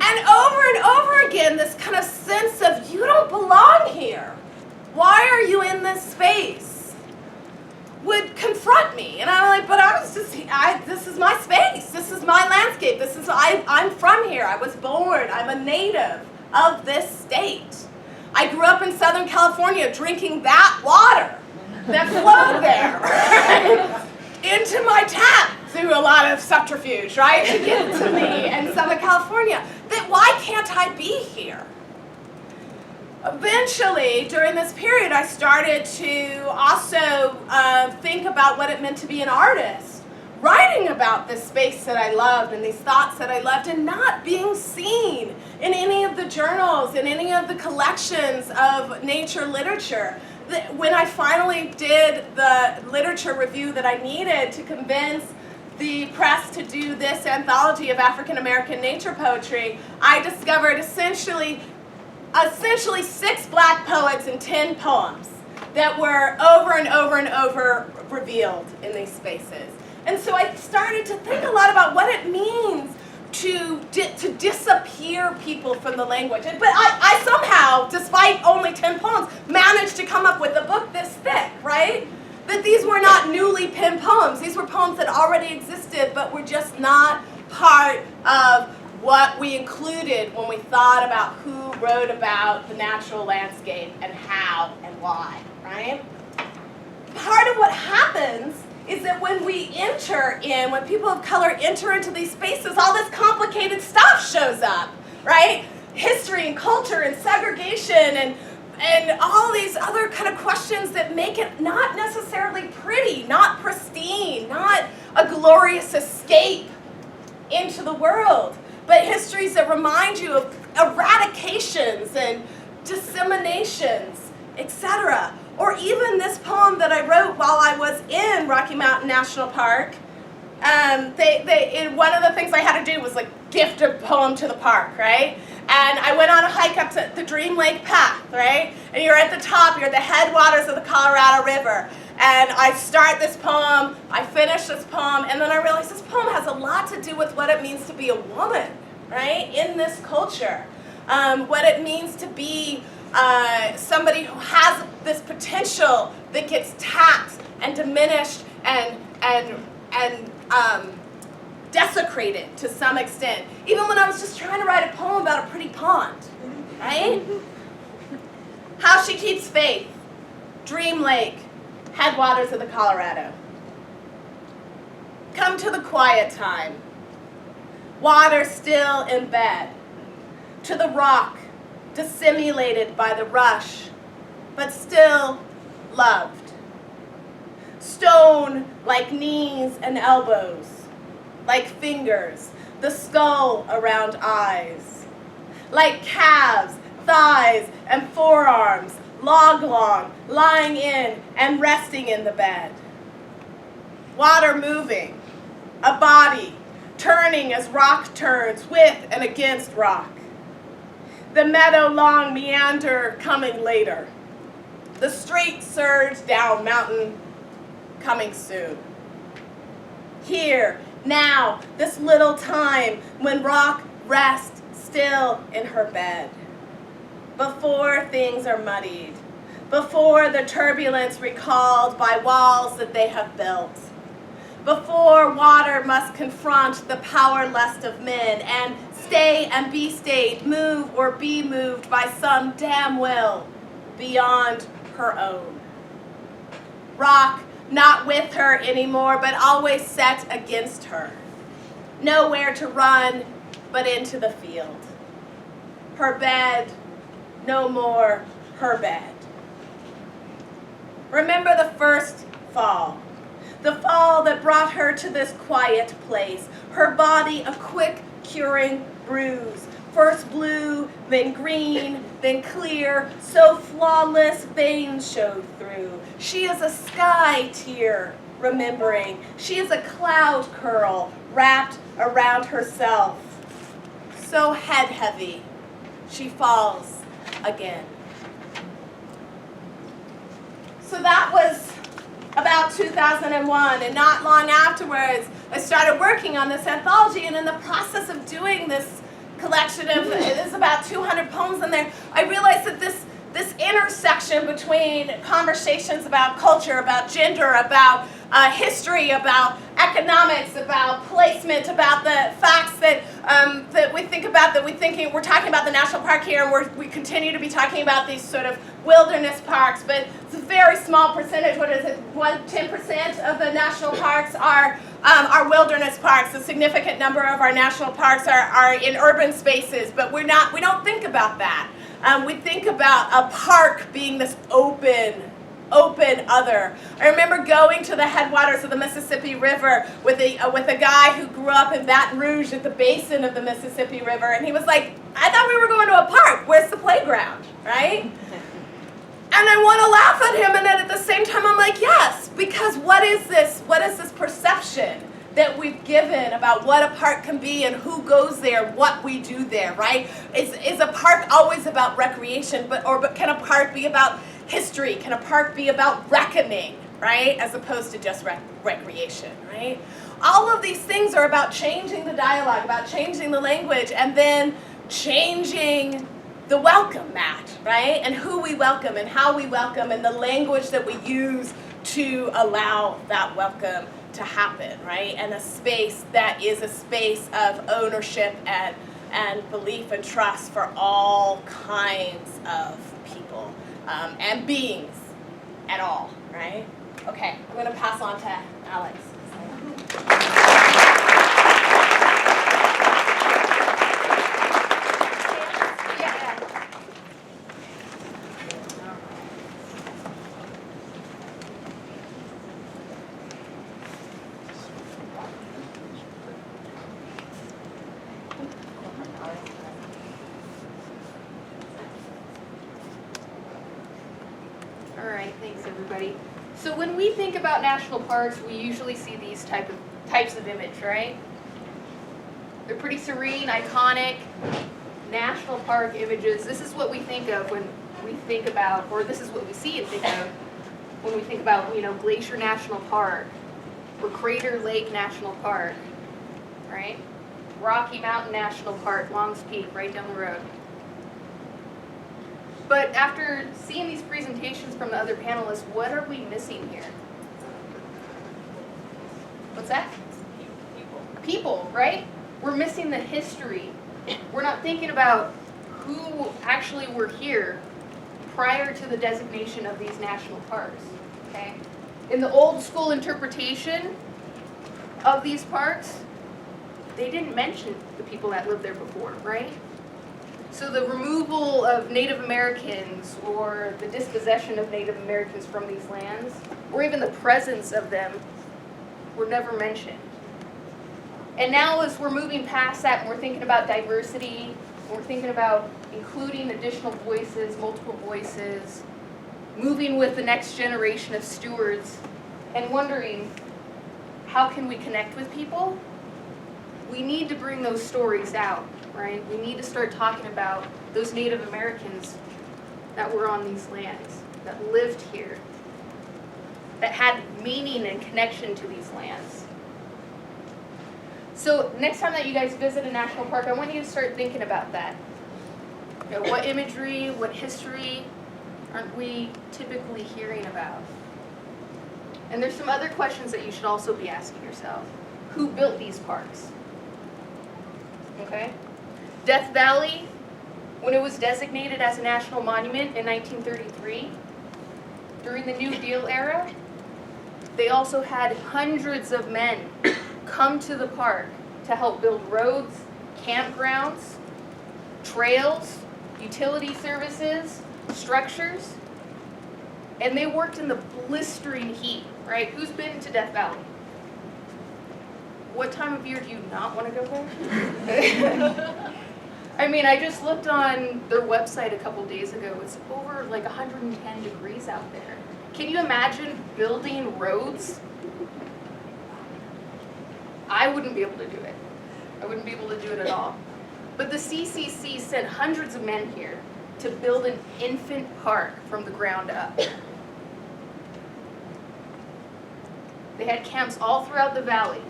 And over again, this kind of sense of, you don't belong here. Why are you in this space? Would confront me. And I'm like, but this is my space. This is my landscape. I'm from here. I was born. I'm a native of this state. I grew up in Southern California drinking that water that flowed there, right? Into my tap through a lot of subterfuge, right? To get to me in Southern California. Why can't I be here? Eventually, during this period, I started to also think about what it meant to be an artist, writing about this space that I loved and these thoughts that I loved, and not being seen in any of the journals, in any of the collections of nature literature. When I finally did the literature review that I needed to convince the press to do this anthology of African American nature poetry, I discovered essentially 6 black poets and 10 poems that were over and over and over revealed in these spaces. And so I started to think a lot about what it means to disappear people from the language. But I somehow, despite only 10 poems, managed to come up with a book this thick, right? that these were not newly penned poems. These were poems that already existed, but were just not part of what we included when we thought about who wrote about the natural landscape and how and why, right? Part of what happens is that when we when people of color enter into these spaces, all this complicated stuff shows up, right? History and culture and segregation and all these other kind of questions that make it not necessarily pretty, not pristine, not a glorious escape into the world, but histories that remind you of eradications and disseminations, etc. Or even this poem that I wrote while I was in Rocky Mountain National Park. One of the things I had to do was like gift a poem to the park, right? And I went on a hike up to the Dream Lake Path, right? And you're at the top, you're at the headwaters of the Colorado River. And I start this poem, I finish this poem, and then I realize this poem has a lot to do with what it means to be a woman, right? In this culture. What it means to be somebody who has this potential that gets taxed and diminished and desecrated to some extent. Even when I was just trying to write a poem about a pretty pond, right? How she keeps faith, Dream Lake, headwaters of the Colorado. Come to the quiet time, water still in bed, to the rock, dissimulated by the rush, but still loved. Stone like knees and elbows, like fingers, the skull around eyes, like calves, thighs, and forearms, log long, lying in and resting in the bed. Water moving, a body turning as rock turns with and against rock. The meadow long meander coming later. The straight surge down mountain coming soon. Here, now, this little time when rock rests still in her bed. Before things are muddied. Before the turbulence recalled by walls that they have built. Before water must confront the power lust of men and stay and be stayed, move or be moved by some damn will beyond her own. Rock not with her anymore, but always set against her. Nowhere to run but into the field. Her bed, no more her bed. Remember the first fall. The fall that brought her to this quiet place. Her body a quick curing bruise. First blue, then green, then clear, so flawless veins showed through. She is a sky tear, remembering. She is a cloud curl wrapped around herself. So head heavy, she falls again. So that was about 2001, and not long afterwards, I started working on this anthology, and in the process of doing this collection of, there's about 200 poems in there, I realized that this intersection between conversations about culture, about gender, about history, about economics, about placement, about the facts that we're talking about the national park here, and we continue to be talking about these sort of wilderness parks, but it's a very small percentage. What is it? 10% of the national parks are wilderness parks. A significant number of our national parks are in urban spaces, but we don't think about that. We think about a park being this open other. I remember going to the headwaters of the Mississippi River with a guy who grew up in Baton Rouge at the basin of the Mississippi River, and he was like, I thought we were going to a park. Where's the playground, right? And I want to laugh at him, and then at the same time I'm like, yes, because what is this perception that we've given about what a park can be and who goes there, what we do there, right? Is a park always about recreation, but can a park be about history? Can a park be about reckoning, right? As opposed to just recreation, right? All of these things are about changing the dialogue, about changing the language, and then changing the welcome mat, right? And who we welcome and how we welcome and the language that we use to allow that welcome to happen, right? And a space that is a space of ownership and belief and trust for all kinds of people and beings at all, right? Okay, I'm going to pass on to Alex. All right, thanks everybody. So when we think about national parks, we usually see these types of image, right? They're pretty serene, iconic, national park images. This is what we think of when we think about, or this is what we see and think of when we think about, Glacier National Park or Crater Lake National Park, right? Rocky Mountain National Park, Longs Peak, right down the road. But after seeing these presentations from the other panelists, what are we missing here? What's that? People, right? We're missing the history. We're not thinking about who actually were here prior to the designation of these national parks, okay? In the old school interpretation of these parks, they didn't mention the people that lived there before, right? So the removal of Native Americans or the dispossession of Native Americans from these lands, or even the presence of them, were never mentioned. And now as we're moving past that and we're thinking about diversity, we're thinking about including additional voices, multiple voices, moving with the next generation of stewards, and wondering, how can we connect with people? We need to bring those stories out, right? We need to start talking about those Native Americans that were on these lands, that lived here, that had meaning and connection to these lands. So next time that you guys visit a national park, I want you to start thinking about that. What imagery, what history aren't we typically hearing about? And there's some other questions that you should also be asking yourself. Who built these parks? Okay? Death Valley, when it was designated as a national monument in 1933, during the New Deal era, they also had hundreds of men come to the park to help build roads, campgrounds, trails, utility services, structures, and they worked in the blistering heat, right? Who's been to Death Valley? What time of year do you not want to go there? I mean, I just looked on their website a couple days ago. It's over like 110 degrees out there. Can you imagine building roads? I wouldn't be able to do it. I wouldn't be able to do it at all. But the CCC sent hundreds of men here to build an infant park from the ground up. They had camps all throughout the valley.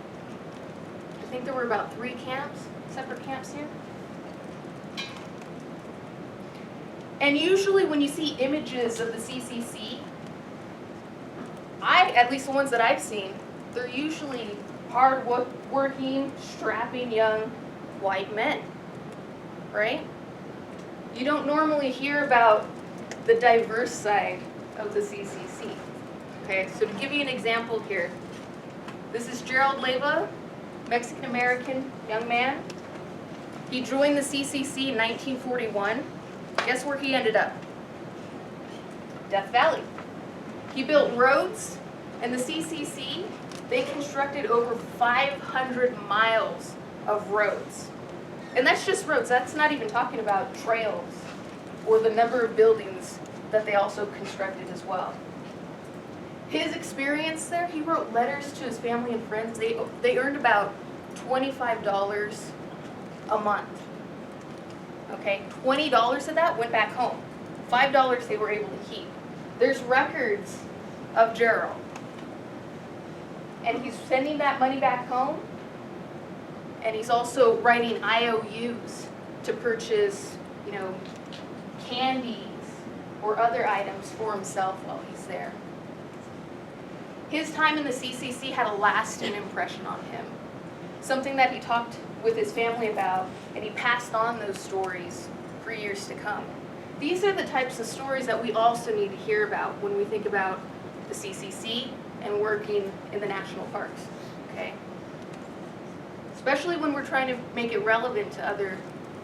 I think there were about 3 camps, separate camps here. And usually when you see images of the CCC, at least the ones that I've seen, they're usually hard-working, strapping young white men, right? You don't normally hear about the diverse side of the CCC. Okay, so to give you an example here, this is Gerald Leyva, Mexican-American young man. He joined the CCC in 1941. Guess where he ended up? Death Valley. He built roads, and the CCC, they constructed over 500 miles of roads. And that's just roads. That's not even talking about trails or the number of buildings that they also constructed as well. His experience there, he wrote letters to his family and friends. They earned about $25 a month. Okay, $20 of that went back home. $5 they were able to keep. There's records of Gerald. And he's sending that money back home. And he's also writing IOUs to purchase, candies or other items for himself while he's there. his time in the CCC had a lasting impression on him. Something that he talked with his family about, and he passed on those stories for years to come. These are the types of stories that we also need to hear about when we think about the CCC and working in the national parks, okay? Especially when we're trying to make it relevant to other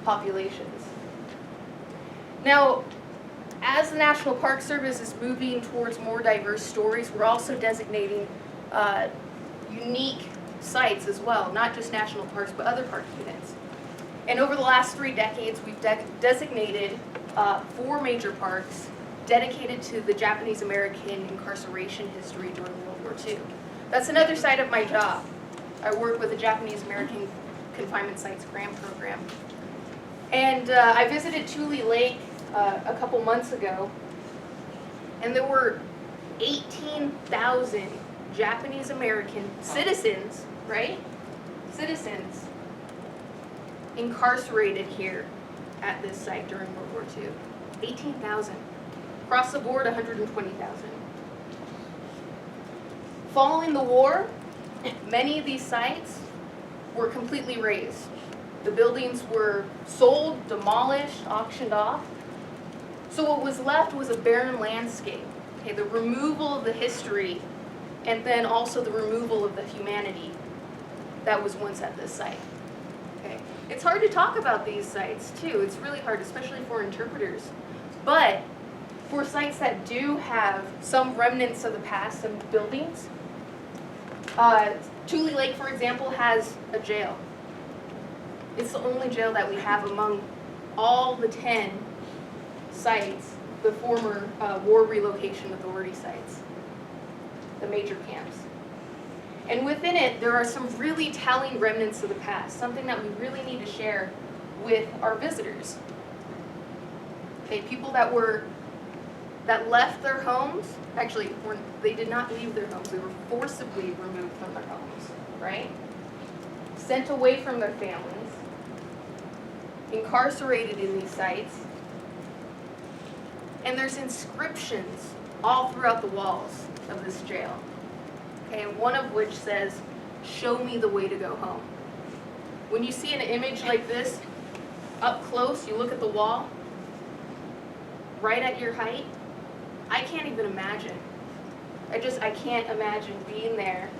populations. Now, as the National Park Service is moving towards more diverse stories, we're also designating unique sites as well, not just national parks, but other park units. And over the last 3 decades, we've designated 4 major parks dedicated to the Japanese American incarceration history during World War II. That's another side of my job. I work with the Japanese American Confinement Sites Grant Program. And I visited Tule Lake a couple months ago, and there were 18,000 Japanese American citizens, right? Citizens incarcerated here at this site during World War II. 18,000. Across the board, 120,000. Following the war, many of these sites were completely razed. The buildings were sold, demolished, auctioned off. So what was left was a barren landscape. Okay, the removal of the history, and then also the removal of the humanity that was once at this site. Okay, it's hard to talk about these sites too. It's really hard, especially for interpreters. But for sites that do have some remnants of the past, some buildings, Tule Lake, for example, has a jail. It's the only jail that we have among all the 10 sites, the former War Relocation Authority sites, the major camps. And within it, there are some really telling remnants of the past, something that we really need to share with our visitors. Okay, people that left their homes, actually, they did not leave their homes, they were forcibly removed from their homes, right? Sent away from their families, incarcerated in these sites, and there's inscriptions all throughout the walls of this jail. Okay, and one of which says, "Show me the way to go home." When you see an image like this, up close, you look at the wall, right at your height, I can't even imagine. I can't imagine being there,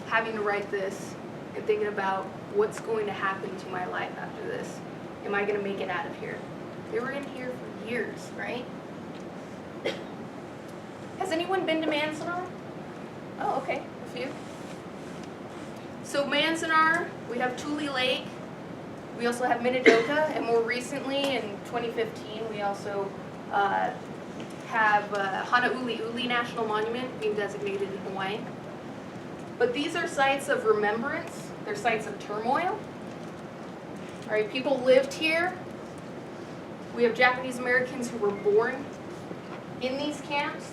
having to write this, and thinking about what's going to happen to my life after this. Am I going to make it out of here? They were in here for years, right? Has anyone been to Manzanar? Oh, okay, a few. So Manzanar, we have Tule Lake, we also have Minidoka, and more recently, in 2015, we also have Honouliuli National Monument being designated in Hawaii. But these are sites of remembrance, they're sites of turmoil. All right, people lived here. We have Japanese Americans who were born in these camps.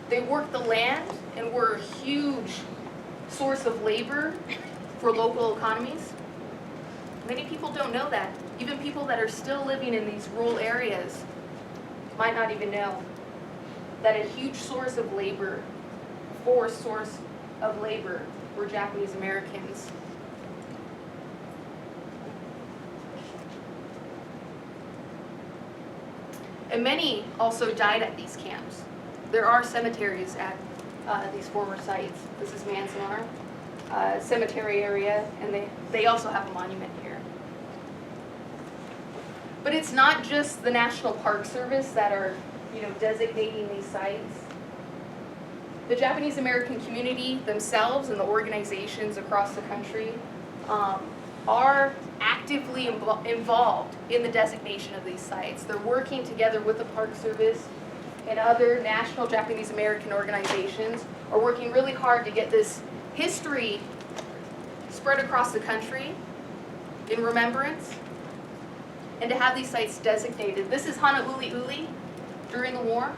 They worked the land and were a huge source of labor for local economies. Many people don't know that. Even people that are still living in these rural areas might not even know that a huge source of labor, were Japanese Americans. And many also died at these camps. There are cemeteries at these former sites. This is Manzanar cemetery area, and they also have a monument here. But it's not just the National Park Service that are, designating these sites. The Japanese American community themselves and the organizations across the country are actively involved in the designation of these sites. They're working together with the Park Service and other national Japanese American organizations, are working really hard to get this history spread across the country in remembrance, and to have these sites designated. This is Honouliuli during the war.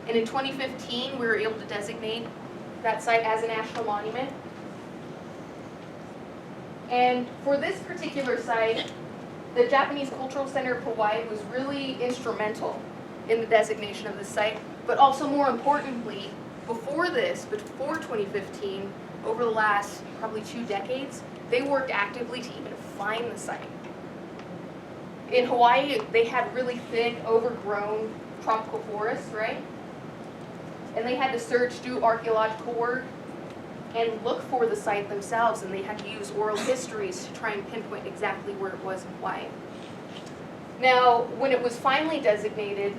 And in 2015, we were able to designate that site as a national monument. And for this particular site, the Japanese Cultural Center of Hawaii was really instrumental in the designation of this site, But also more importantly, before 2015, over the last probably 2 decades, they worked actively to even find the site. In Hawaii, they had really thick, overgrown tropical forests, right? And they had to search, do archaeological work, and look for the site themselves, and they had to use oral histories to try and pinpoint exactly where it was in Hawaii. Now, when it was finally designated,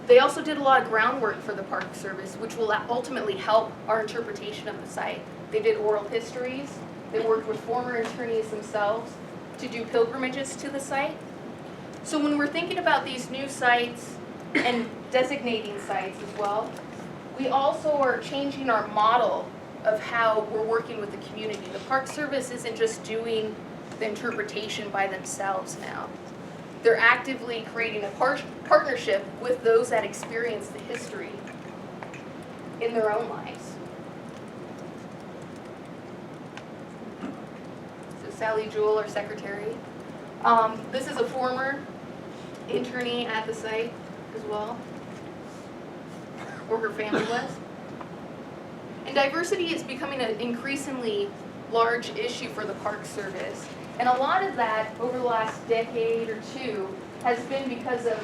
they also did a lot of groundwork for the Park Service, which will ultimately help our interpretation of the site. They did oral histories, they worked with former attorneys themselves to do pilgrimages to the site. So when we're thinking about these new sites and designating sites as well, we also are changing our model of how we're working with the community. The Park Service isn't just doing the interpretation by themselves now. They're actively creating a partnership with those that experience the history in their own lives. So Sally Jewell, our secretary. This is a former internee at the site as well, or her family was. And diversity is becoming an increasingly large issue for the Park Service. And a lot of that over the last decade or two has been because of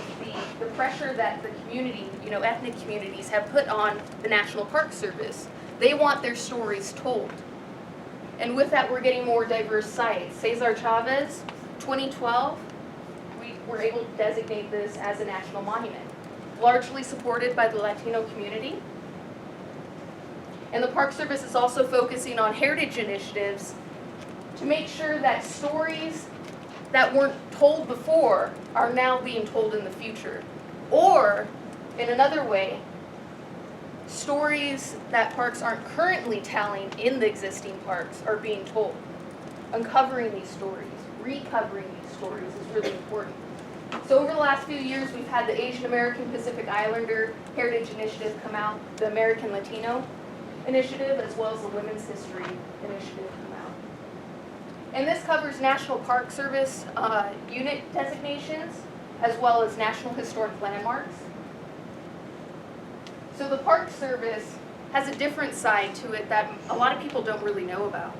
the pressure that the community, ethnic communities have put on the National Park Service. They want their stories told. And with that, we're getting more diverse sites. Cesar Chavez, 2012, we were able to designate this as a national monument, largely supported by the Latino community. And the Park Service is also focusing on heritage initiatives to make sure that stories that weren't told before are now being told in the future. Or, in another way, stories that parks aren't currently telling in the existing parks are being told. Uncovering these stories, recovering these stories is really important. So over the last few years, we've had the Asian American Pacific Islander Heritage Initiative come out, the American Latino Initiative, as well as the Women's History Initiative come out. And this covers National Park Service unit designations, as well as National Historic Landmarks. So the Park Service has a different side to it that a lot of people don't really know about.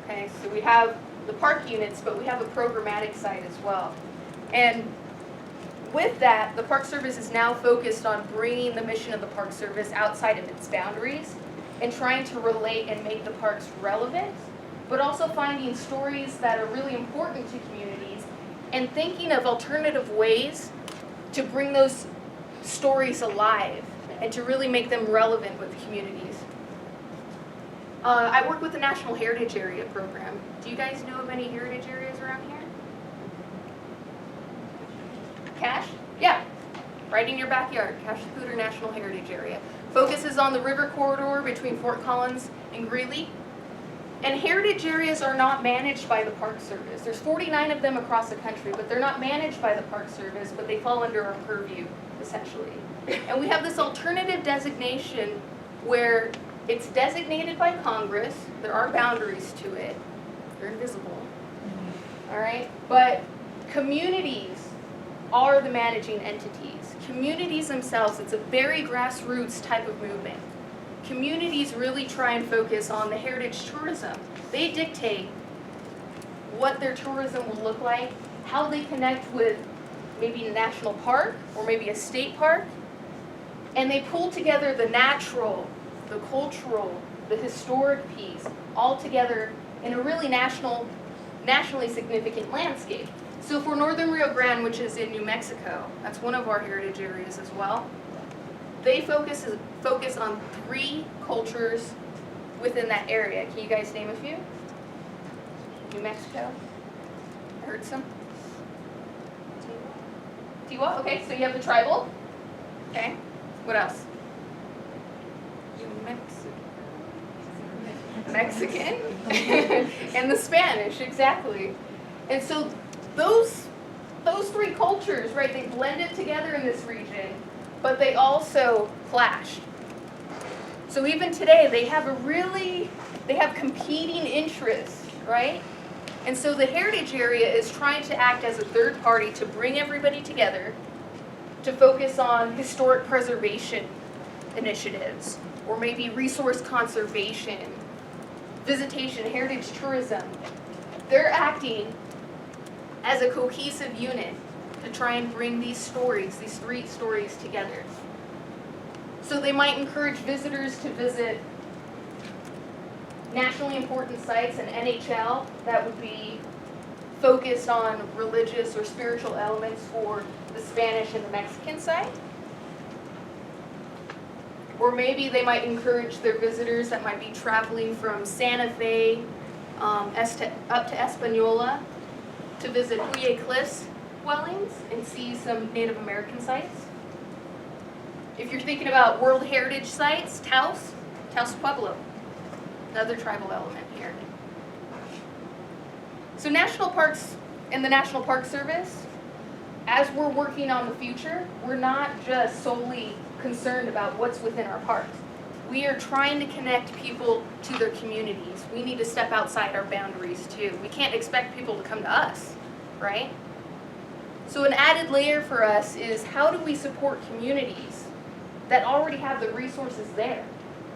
Okay, so we have the park units, but we have a programmatic side as well. And with that, the Park Service is now focused on bringing the mission of the Park Service outside of its boundaries and trying to relate and make the parks relevant, but also finding stories that are really important to communities and thinking of alternative ways to bring those stories alive and to really make them relevant with the communities. I work with the National Heritage Area program. Do you guys know of any heritage areas around here? Cache? Yeah, right in your backyard, Cache Cooter National Heritage Area. Focuses on the river corridor between Fort Collins and Greeley. And heritage areas are not managed by the Park Service. There's 49 of them across the country, but they're not managed by the Park Service, but they fall under our purview, essentially. And we have this alternative designation where it's designated by Congress. There are boundaries to it. They're invisible. All right? But communities are the managing entities. Communities themselves, it's a very grassroots type of movement. Communities really try and focus on the heritage tourism. They dictate what their tourism will look like, how they connect with maybe a national park or maybe a state park, and they pull together the natural, the cultural, the historic piece all together in a really nationally significant landscape. So for Northern Rio Grande, which is in New Mexico, that's one of our heritage areas as well, they focus on 3 cultures within that area. Can you guys name a few? New Mexico? I heard some. Tiwa? Okay, so you have the tribal. Okay. What else? Mexican. And the Spanish, exactly. And so those 3 cultures, right, they blended together in this region, but they also clashed. So even today, they have competing interests, right? And so the heritage area is trying to act as a third party to bring everybody together, to focus on historic preservation initiatives, or maybe resource conservation, visitation, heritage tourism. They're acting as a cohesive unit to try and bring these stories, these three stories together. So they might encourage visitors to visit nationally important sites and NHL that would be focused on religious or spiritual elements for the Spanish and the Mexican side. Or maybe they might encourage their visitors that might be traveling from Santa Fe up to Espanola to visit Huye Cliffs dwellings and see some Native American sites. If you're thinking about World Heritage Sites, Taos Pueblo, another tribal element here. So national parks and the National Park Service, as we're working on the future, we're not just solely concerned about what's within our parks. We are trying to connect people to their communities. We need to step outside our boundaries too. We can't expect people to come to us, right? So an added layer for us is, how do we support communities that already have the resources there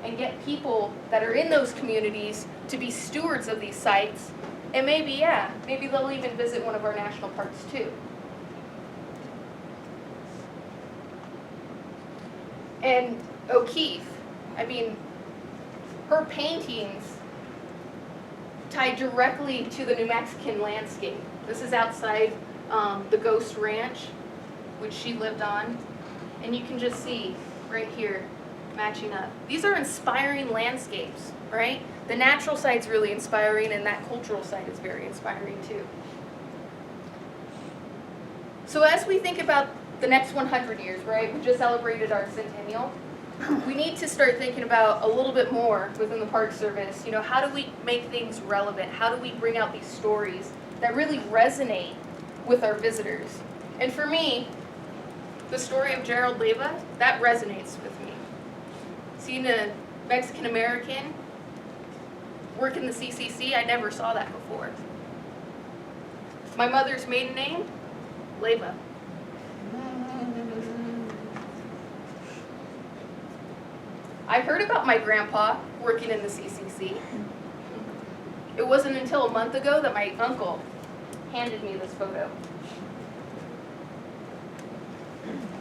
and get people that are in those communities to be stewards of these sites, and maybe they'll even visit one of our national parks too. And O'Keeffe, her paintings tie directly to the New Mexican landscape. This is outside the Ghost Ranch, which she lived on, and you can just see right here matching up. These are inspiring landscapes, right? The natural side's really inspiring, and that cultural side is very inspiring too. So as we think about the next 100 years, right? We just celebrated our centennial. We need to start thinking about a little bit more within the Park Service. You know, how do we make things relevant? How do we bring out these stories that really resonate with our visitors? And for me, the story of Gerald Leyva, that resonates with me. Seeing a Mexican American work in the CCC, I never saw that before. My mother's maiden name, Leyva. I heard about my grandpa working in the CCC. It wasn't until a month ago that my uncle handed me this photo.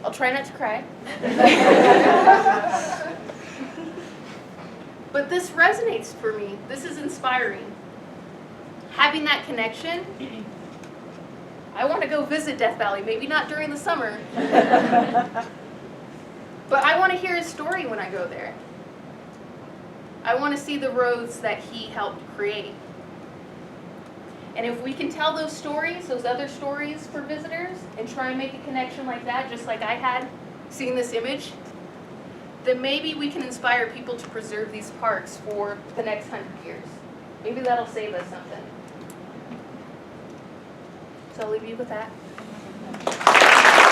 I'll try not to cry. But this resonates for me. This is inspiring. Having that connection, I want to go visit Death Valley, maybe not during the summer. But I want to hear his story when I go there. I want to see the roads that he helped create. And if we can tell those stories, those other stories for visitors, and try and make a connection like that, just like I had seeing this image, then maybe we can inspire people to preserve these parks for the next 100 years. Maybe that'll save us something. So I'll leave you with that.